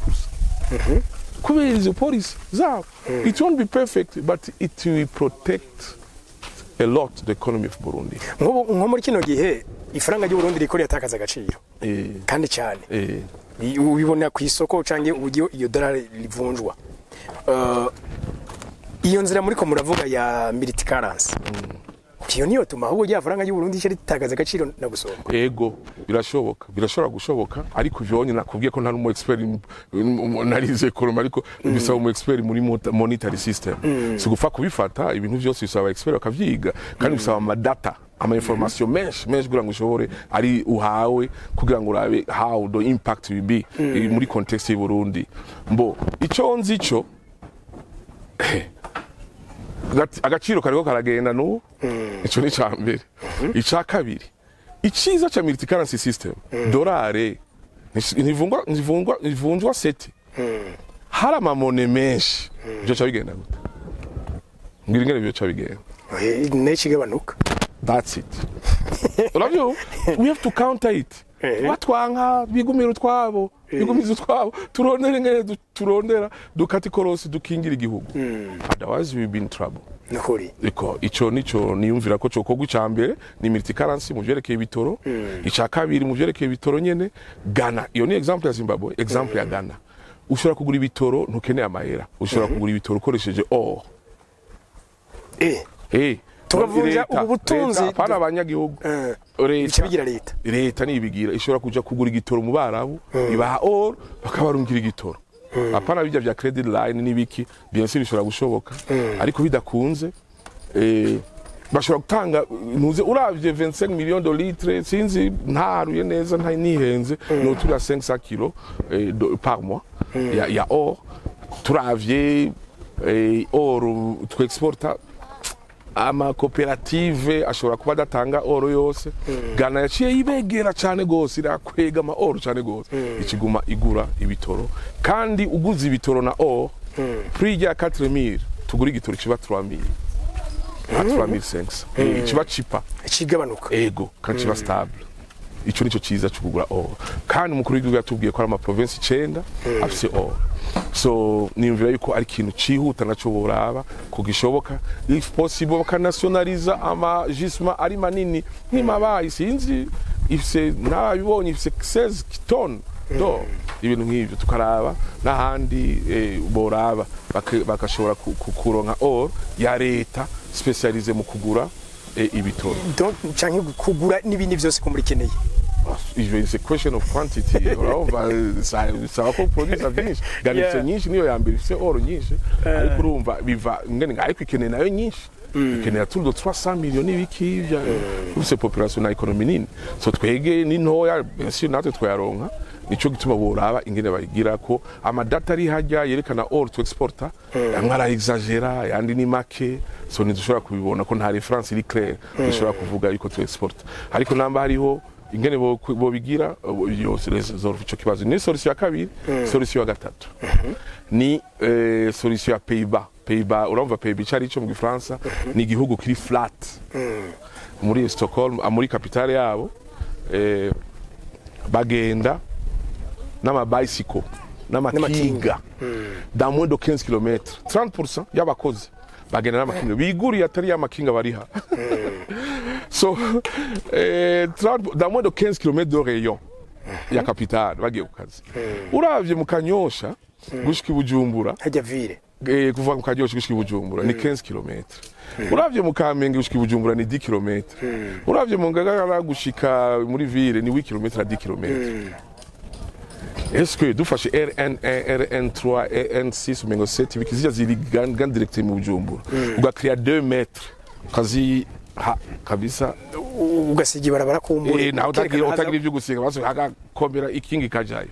Kubera izo policy zabo it won't be perfect but it will protect a lot the economy of Burundi. Nko muri kino gihe ifaranga ry'u Burundi riko yatakaza agaciro kandi cyane ubibona ku isoko canke uburyo iyo dolari livunjwa iyo nzira muri ko muravuga ya multi currency kiyo niyo tuma ahubwo rya faranga y'u Burundi cyo ritagaza agaciro na gusomba ego birashobora gushoboka ariko vyonye nakubwiye ko nta n'umu expert narize Économie ariko bisaba umu expert muri monetary system so gufa kubifata ibintu byose bisaba expert bakavyiga kandi bisaba ama data ama information menshi kugira ngo ushobore ari uhawe kugira ngo urabe how the impact will be muri context y'u Burundi mbo ico nzi ico agaciro kariko karagenda no ico ni cambere ica kabiri iciza cha multi currency system dolare nivunjwa seti hari amamone menshi byo cha bigenda gute ngira ingene byo cha bigenda nekigabanuka that's it we have to counter it watwanka bigumira utwabo bigumiza utwabo turondera ngene turondera dukati korosi dukingira igihugu otherwise we be in trouble nakuri iko ico nico niyumvira ko coko gucambere ni multi currency mu byerekeye ibitoro ica kabiri mu byerekeye ibitoro nyene Ghana iyo ni example ya Zimbabwe example ya Ghana ushobora kugura ibitoro ntukeneye amahera ushobora kugura ibitoro ukoresheje or tukavunja ubutunzi para abanyagihugu leta nibigira ishobora kuja kugura igitoro mu barabu ibaha or bakabarungira igitoro apana bijya vya credit line nibiki bien sûr bishobora gushoboka ariko bidakunze bashobora gutanga ntuze uravye 25 millions de litres sinzi ntaruye neza nta nihenze no turi 500 kg par mois ya or turavye or tu exporta ama cooperative ashobora kuba datanga oro yose Ghana yaciye ibegera cyane gose irakwega ama oro cyane gose ikiguma igura ibitoro kandi uguze ibitoro na or prix ya 4000 tugura igitoro kiba 3000 3500 kiba chipa ikigabanuka ego kandi kiba stable ico nico ciza cyo kugura or kandi umukuru w'igihugu yatubwiye ko ari ama province 9 afise or so niyumvira yuko ari kintu cihuta naco boraba kugishoboka if possible bakanationaliza ama gisma ari manini nkimabaye sinzi ifise nabibonye ifise 16 ton do ibintu nk'ivyo tukaraba n'ahandi boraba bakashobora kuronka or ya leta specialize mu kugura ibitoro donc canke kugura n'ibindi byose ko muri keneye it's a question of quantity urumva sawa ko produce byinshi galitse nyinshi niyo yambere ifise oro nyinshi ariko urumva biva ngene ariko ikeneye nayo nyinshi ikeneye tundo 300 millions ibiki bya ufise population na economie nini so twege ni ntoya benshi natwe twayaronka nico gituma boraba ingene bayigira ko ama data ari hajya yerekana or to exporta nkara exagera yandi ni make so nidushobora kubibona ko nta reference iri claire dushobora kuvuga yuko to export ariko namba hariho ingene bo bigira yose resolve ico kibazo ni solution ya kabiri solution ya gatatu ni solution ya Pays-Bas urumva Pays-Bas cari ico mu Gifaransa ni igihugu kiri flat muri Stockholm muri capitale yabo bagenda n'ama bicycle n'amakinga dans moins de 15 km 30% y'abakozi bagenda n'amakinga biguriye atari y'amakinga bariha so dans moins de 15 km de rayon ya capitale bagiye ku kazi uravye mu Kanyosha gushika Bujumbura hajya ville kuva mu Kanyosha gushika Bujumbura ni 15 km uravye mu Kamenge gushika Bujumbura ni 10 km uravye mu Ngagara gushika muri ville ni 8 km à 10 km est-ce que dufashe RN1 RN3 RN6 umengo 7 bikizija ziri gan direct mu Bujumbura ugakria 2 metres kazi kabisa ugasiga barabara kumbure na utagira ivyo gusiga baso agakomera ikingi kajayo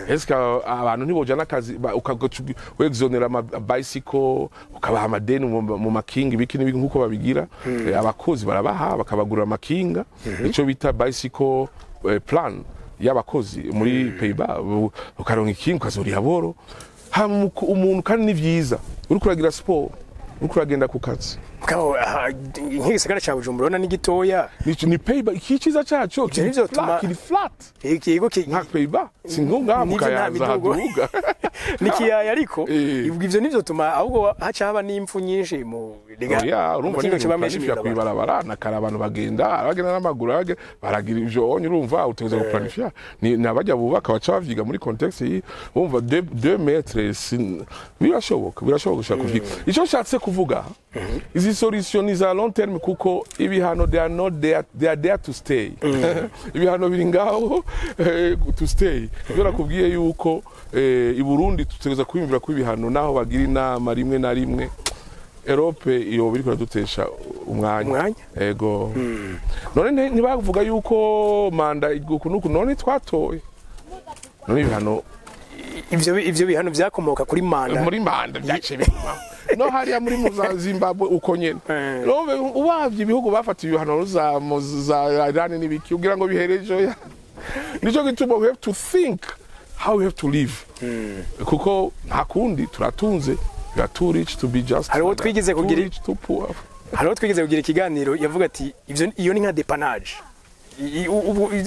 est-ce que abantu ntibojana kazi wexonera ama bicycle ukabaha amadeni mu makingi biki n'ibiki nkuko babigira abakozi barabaha bakabagura amakinga ico bita bicycle plan y'abakozi muri Pays-Bas ukaronka ikintu kazoriha boro umuntu kandi ni vyiza uri kuragira sport uri kuragenda ku kazi nk'igisagara cya Bujumbura na n'igitoya ni Pays-Bas ikiza cyaco kiri flat ikigo nka Pays-Bas singunga mukayaza haduga nikiyaya ariko ivyo nivyo tuma ahubwo haca haba n'impfu nyinshi mu urumva ni kwibarabara nakara abantu bagenda n'amaguru baragira ivyo urumva uteza guplanifya ni abajya bubaka baca bavyiga muri context yi urumva 2 metres birashoboka gushaka kuvyiga ico nshatse kuvuga izi solution za long terme kuko ibihano they are there to stay ibihano biri ngaho to stay byo kubwiye yuko i Burundi tutegeza kwimvira ku ibihano naho bagira inama rimwe na rimwe Europe iyo biri kuradutesha umwanya ego none ntibavuga yuko manda iguku nuko none twatoye none ibihano ivyo bihano vyakomoka kuri manda muri manda byaciye bituma no hariya muri Zimbabwe uko nyene ubavye ibihugu bafatiye ibihano za Iran n'ibiki ugira ngo biherejo nico gituma we have to think how we have to live kuko nta kundi turatunze we are too rich to be just hariho twigeze kugira ikiganiro yavuga ati iyo ni nka depanage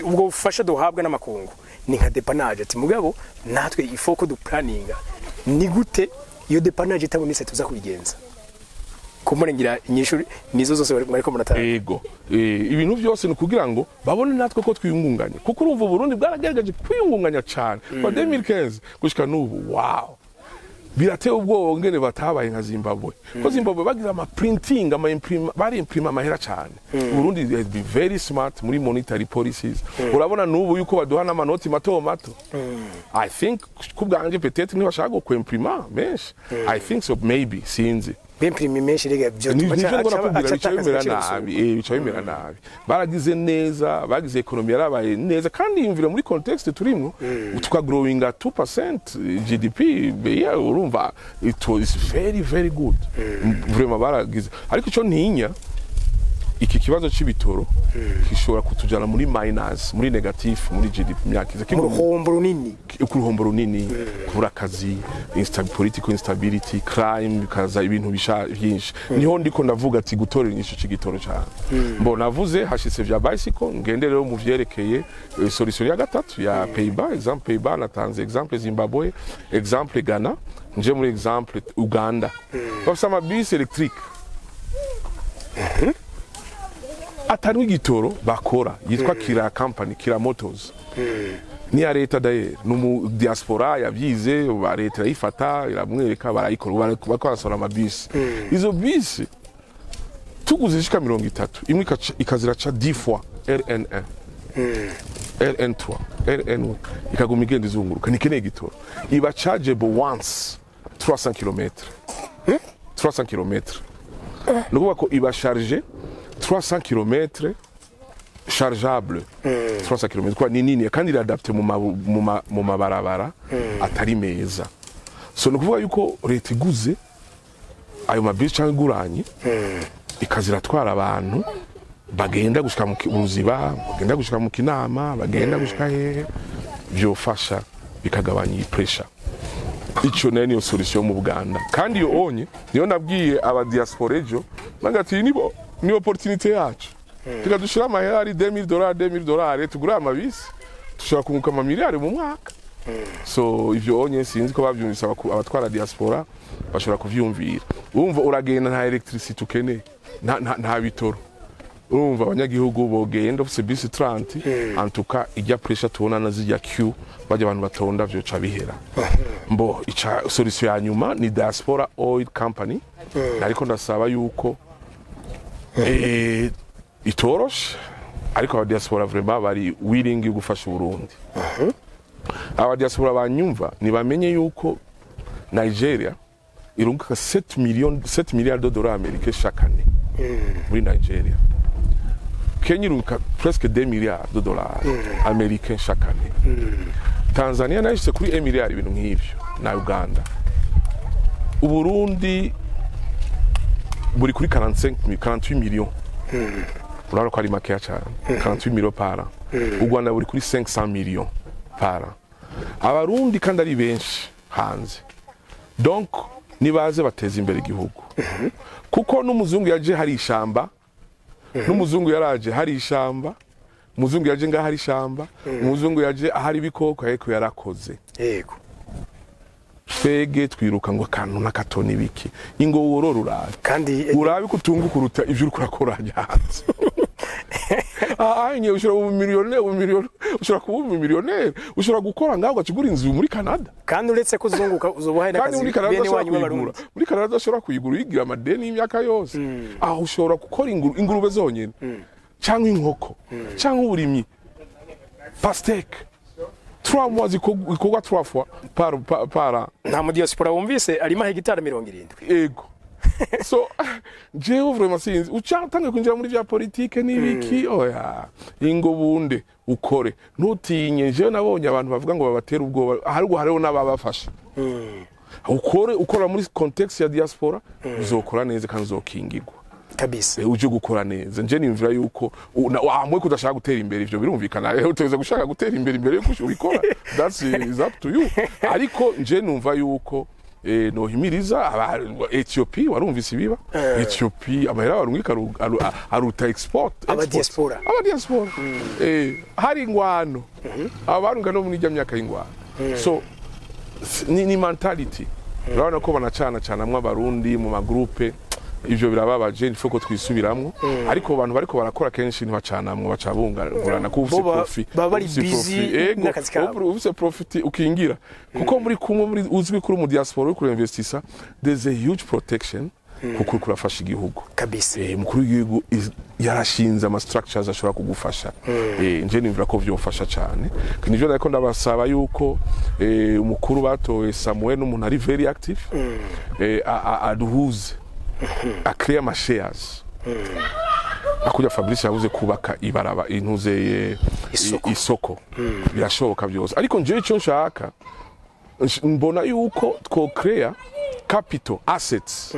ubwo bufasha duhabwa n'amakungu ni nka depanage ati mugabo natwe ifoko du planninga ni gute iyo depanage itabonetse tuza kubigenza kumurengera inyishu nizo zose bariko muratanga yego ibintu byose ni kugira ngo babone natwe ko twiyungunganya kuko urumva Burundi bwaragerageje kwiyungunganya cyane kwa 2015 gushika n'ubu wow birateye ubwoba ngene batabaye nka Zimbabwe ko Zimbabwe bagira ama printing bari imprima amahera cyane Burundi has been very smart muri monetary policies urabona n'ubu yuko baduha n'amanoti mato I think kubwanje peut-être ni bashaka ko imprima menshi I think so maybe sinzi bimprimi menshi rega byo bimera nabi baragize neza bagize economie yarabaye neza kandi yumvira muri context turimo tuka growing at 2% GDP urumva it was very very good vraiment baragize ariko ico ntinya iki kibazo c'ibitoro kishobora kutujana muri minus muri negative muri GDP myakiza kuruhombo runini kubura kazi political instability crime kaza ibintu byinshi niho ndiko ndavuga ati gutorera inyishu c'igitoro cyane mbona navuze hashitse vya bicycle ngende rero mu vyerekeye solution ya gatatu ya Pays-Bas exemple Pays-Bas natanze exemple Zimbabwe exemple Ghana nje muri exemple Uganda bafite amabisi electric atari igitoro bakora yitwa Kira company Kira Motors ni ya leta daye no Diaspora yavyize ba leta ifata iramwereka barayikora bakora amabisi izo bisi tuguze shika 30 imwe ikaziraca 10 fois RN1 RN3 RN1 ikaguma igenda izunguruka nikene igitoro iba chargeable once 300 km 300 km nuko ko iba charger 300 km chargeable 300 km kwa nini kandi adapte mu mabarabara atari meza so nukuvuga yuko leta iguze ayo mabisi cyangwa iguranye ikazira twara abantu bagenda gushika mu Buziba bagenda gushika mu Kinama bagenda gushika hehe byofasha bikagabanya pressure ico niyo solution mu Buganda kandi yo onye niyo nabwiye aba diaspora ejo bagati ni opportunité yacu tukadushira amahera ari $2000 tugura amabisi tushaka kunguka amamiliyari mu mwaka so ivyo onye sinzi ko bavyumvisa abatwara diaspora bashobora kuvyumvira urumva uragenda nta electricity ukene nta bitoro urumva abanyagihugu bogenda ufise bisi 30 antuka ijya pressure tubona nazijya queue baje abantu batonda vyo ca bihera mbo ica solution ya nyuma ni Diaspora Oil Company ariko ndasaba yuko itoroshe ariko aba diaspora vraiment bari willing gufasha Uburundi aba diaspora banyumva nibamenye yuko Nigeria irunguka 7 milliards de dollars américains chaque année muri Nigeria Kenya irunguka presque 2 milliards de dollars américains chaque année Tanzania nayo ishitse kuri 1 milliard ibintu nk'ivyo na Uganda Uburundi buri kuri 48 millions urabona ko ari make cyane 48 millions par an u Rwanda buri kuri 500 millions par an abarundi kandi ari benshi hanze donc nibaze bateza imbere igihugu kuko n'umuzungu yaje hari ishamba n'umuzungu yaraje hari ishamba umuzungu yaje ngaho hari ishamba umuzungu yaje ahari ibikoko ariko yarakoze yego twege twiruka ngo kantu nakatoni biki ingo worora kandi urabi kutunga kuruta ivyo uri kurakora hanze nye ushobora umiliyoni ushobora kuba umiliyoni ushobora gukora ngaho ugacugura inzu muri Canada kandi uretse kuzunguka uzobahe n'akazi bene wanyu b'abarundi muri Canada ushobora kuyigura yigira amadeni y'imyaka yose aho ushobora gukora ingurube zonyene cyangwa inkoko cyangwa uburimyi pastèque 3 mois ikorwa 3 fois par nta mu diaspora wumvise arimo hegitari 70 ego So jewe vraiment sinzi ucantange kwinjira muri vya politique n'ibiki oya ingo bunde ukore ntutinye jewe nabonye abantu bavuga ngo babatera ubwoba hariho n'ababafasha ukora muri context ya diaspora uzokora neza kandi uzokingirwa kabisa uje gukora neza nje nimvira yuko amwe kudashaka gutera imbere ivyo birumvikana uteze gushaka gutera imbere yuko ubikora that's is up to you ariko nje numva yuko nohimiriza Ethiopia warumvise ibiba Ethiopia amahera warungika aruta export aba diaspora hari ingwano abarunga no muri jya myaka y'ingwano so ni mentality urabona ko banacana amwe abarundi mu magroupe ivyo birababaje nifoko twisubiramwo ariko abantu bariko barakora kenshi ntibacanamwe bacabungurana ko ufise profit bari busy n'akazi kabo ufise profit ukingira kuko muri kumwe muri uzwi kuri mu diaspora uri kuri investisa there's a huge protection kuko kurafasha igihugu kabisa mukuru w'igihugu yarashinze ama structures ashobora kugufasha nje nimvira ko vyofasha cyane nivyo nariko ndabasaba yuko umukuru batowe Samuel n'umuntu ari very active aduhuze akrea ama shares akuja Fabrice yavuze kubaka ibaraba intuze isoko birashoboka byose ariko nje ico nshaka mbona yuko twokrea capital assets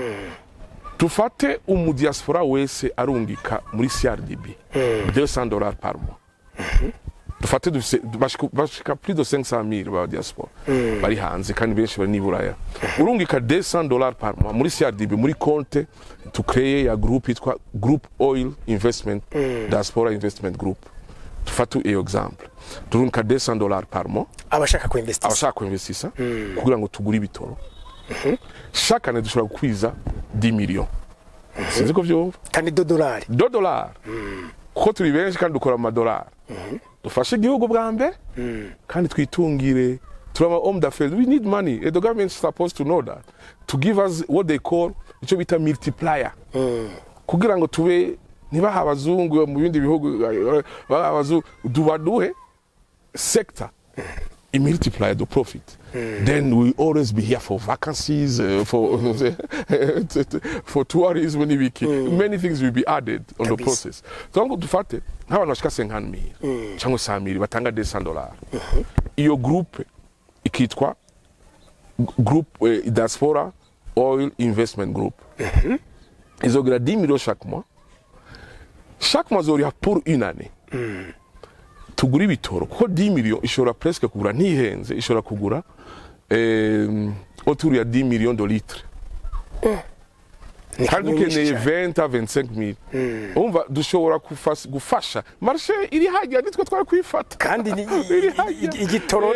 tufate umudiaspora wese arungika muri CRDB $200 par mois dufate bashika plus de 500,000 ba diaspora bari hanze kandi benshi bari niburaya urungika $200 par mois muri CRDB muri compte to créer ya group itwa Group Oil Investment Diaspora Investment Group tufate exemple turungika $200 par mois abashaka ko investisa kugira ngo tugure ibitoro chaque année dushobora gukwiza 10 millions sinzi ko vyumva kandi $2 ko turi benshi kandi dukora $1 dufashe igihugu bwa mbere kandi twitungire turama homme d'affaires we need money and the government is supposed to know that to give us what they call ico bita multiplier kugira ngo tube niba abazungu mu bindi bihugu abazungu dubaduhe sector it multiply the profit then we always be here for vacancies for tourism many things will be added on the process donc dufate nk'abantu bashika 50,000 cyangwa 100,000 batanga $200 iyo groupe ikitwa Group Diaspora Oil Investment Group izogira 10 millions chaque mois zori pour une année tugura ibitoro kuko 10 millions ishobora presque kugura ntihenze ishobora kugura autour ya 10 millions de litres kandi ukeneye 20 à 25,000 umva dushobora gufasha marché iri hajya nitwe twari kwifata kandi igitoro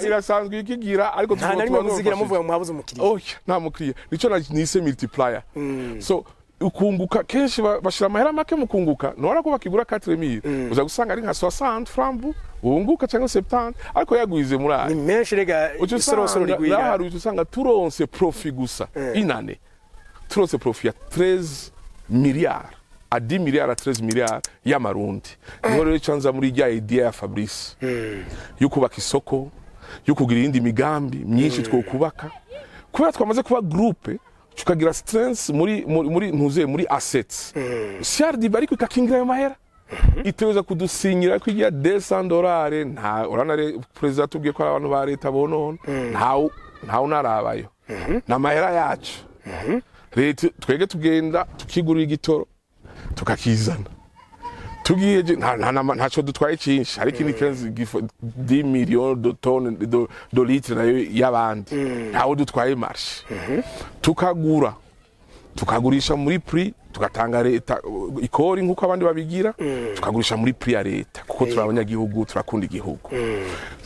irasanzwe ikigira ariko tuzigira muvuga mu habuze umukiriya nta mukiriya nico nise multiplier so ukunguka kenshi bashira amahera make mu kunguka nora ko bakigura 4,000 uza gusanga ari nka 60 francs unguka cyangwa 70 ariko yagwize muri ni menshi rega isorosoro rigwira hari usanga turonse profit gusa inane turonse profit ya 13 milliards à 10 milliards à 13 milliards y'amarundi niho rero canza muri rya idea ya Fabrice yukubaka isoko yukugira indi migambi myinshi twokubaka kubera twamaze kuba groupe tukagira strength muri assets CRD bari kwikakingira yo mahera iteweza kudusinyira kwigira $200 nta urana president tubwiye ko abantu ba leta bonone nta unarabayo na mahera yacu leta twege tugenda tukigurira igitoro tukakizana tugiye ntaco dutwaye cyinshi ariko ni 10 millions de tonnes de litres nayo y'abandi ntawo dutwaye marché tukagurisha muri prix tugatanga leta ikori nkuko abandi babigira tukagurisha muri prix ya leta kuko turabanyagihugu turakunda igihugu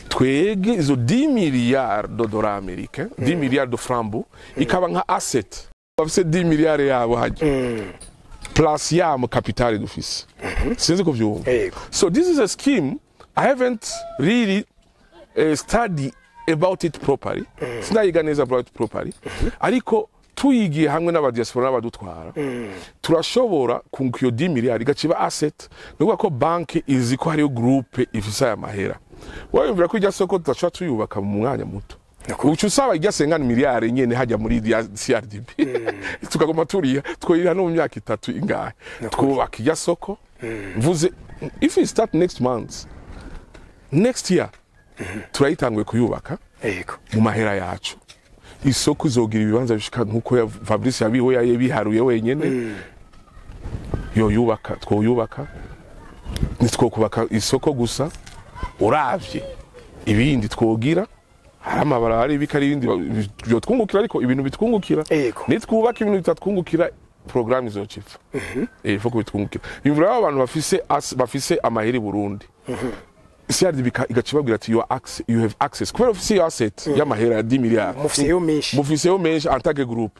twege izo 10 milliards de dollars américains 10 milliards de francs ikaba nka asset bafise 10 milliards yabo haje plus yam capital d'office sinzi ko vyumva so this is a scheme I haven't really studied about it properly sinayiganeza about it properly ariko tuyigiye hamwe n'abadiaspora n'abadutwara turashobora kunguka iyo 10 miliyari gaciba asset nuko ko banki izi ko hari groupe ifisa ya mahera wayumvira ko ijya soko tutashobora tuyubaka mu mwanya muto ucu usaba irya 50 miliyari nyene hajya muri CRDB tukagoma turiya twoyira no mu myaka 3 ingahe twubaka irya soko mvuze if we start next month next year turayitangwe kuyubaka mu mahera yacu isoko izogira ibibanza bishika nkuko ya Fabrice yabiho yabiharuye wenyene yo yubaka twoyubaka nitwokubaka isoko gusa uravye ibindi twogira haramabara hari bikari ibindi byo twungukira ariko ibintu bitwungukira nitwubaka ibintu bitatwungukira program izocifa foko bitwungukira imvura abantu bafise amaheri Burundi CRDB igacibabwira ati you have access kubera ofisi asset y'amahera ya 10 miliyari mufiseyo menshi antage group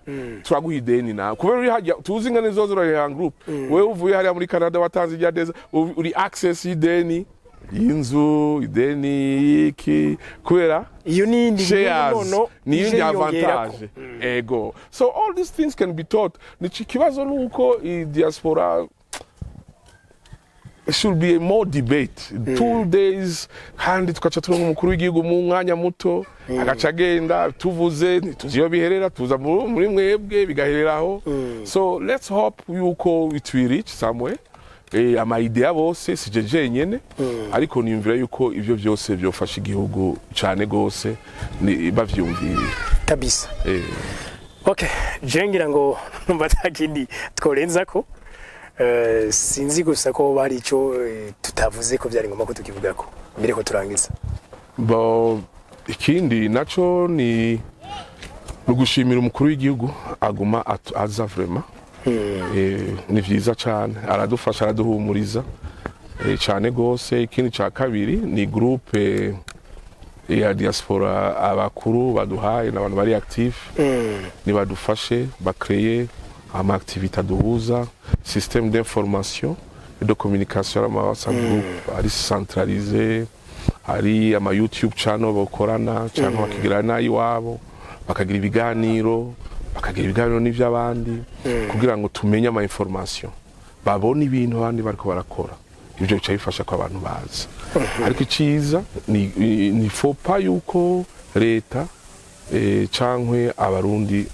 turaguha ideni na kubera uri hajya tuzi ngane zozora ya group wewe uvuye hari muri Canada watanze ijya deza uri access ideni inzu ideni iki kubera iyo nindi ni avantage ego so all these things can be taught ni kibazo nuko I diaspora it should be a more debate 2 days kandi tukaca turonka umukuru w'igihugu mu mwanya muto agaca agenda tuvuze tuziyo biherera tuza muri mwebwe bigahereraho so let's hope yuko it will reach somewhere ama idea bose sijeje nyene ariko niyumvira yuko ivyo byose byofasha igihugu cyane gose bavyumvira kabisa okay jengira ngo numva takindi tworenza ko sinzi gusa ko bari ico tutavuze ko byari ngoma ko tukivuga ko mbere ko turangiza bo ikindi naco ni gushimira umukuru w'igihugu aguma aza vraiment ni vyiza cyane aradufasha araduhumuriza cyane gose ikindi ca kabiri ni groupe ya diaspora abakuru baduhaye n'abantu bari active ni badufashe bakreye ama activité duhuza système d'information et de communication ama WhatsApp group ari centralisé ari ama YouTube channel bakorana cyangwa bakigirana iwabo bakagira ibiganiro n'ivy'abandi kugira ngo tumenye ama information babone ibintu abandi bariko barakora ibyo bica bifasha ko abantu baza ariko iciza ni faut pas yuko leta cankwe abarundi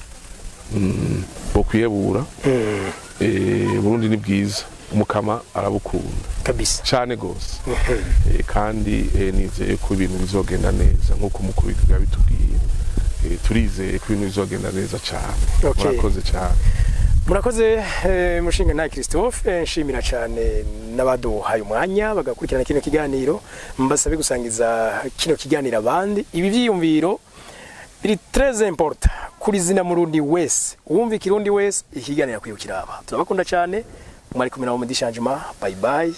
bokwiyebura Burundi ni bwiza umukama arabukunda kabisa cyane gose kandi nizeye ko ibintu bizogenda neza nkuko umukuru w'igihugu yabitubwiye turizeye ko ibintu bizogenda neza cyane murakoze cyane murakoze mushinga na Christophe nshimira cyane n'abaduhaye umwanya bagakurikirana kino kiganiro mbasabe gusangiza kino kiganiro abandi ibi byiyumviro biri très important kuri zina murundi wese uwumva ikirundi wese ikiganira kwiyukiraba turabakunda cyane mwari kumena mu dishanjima bye bye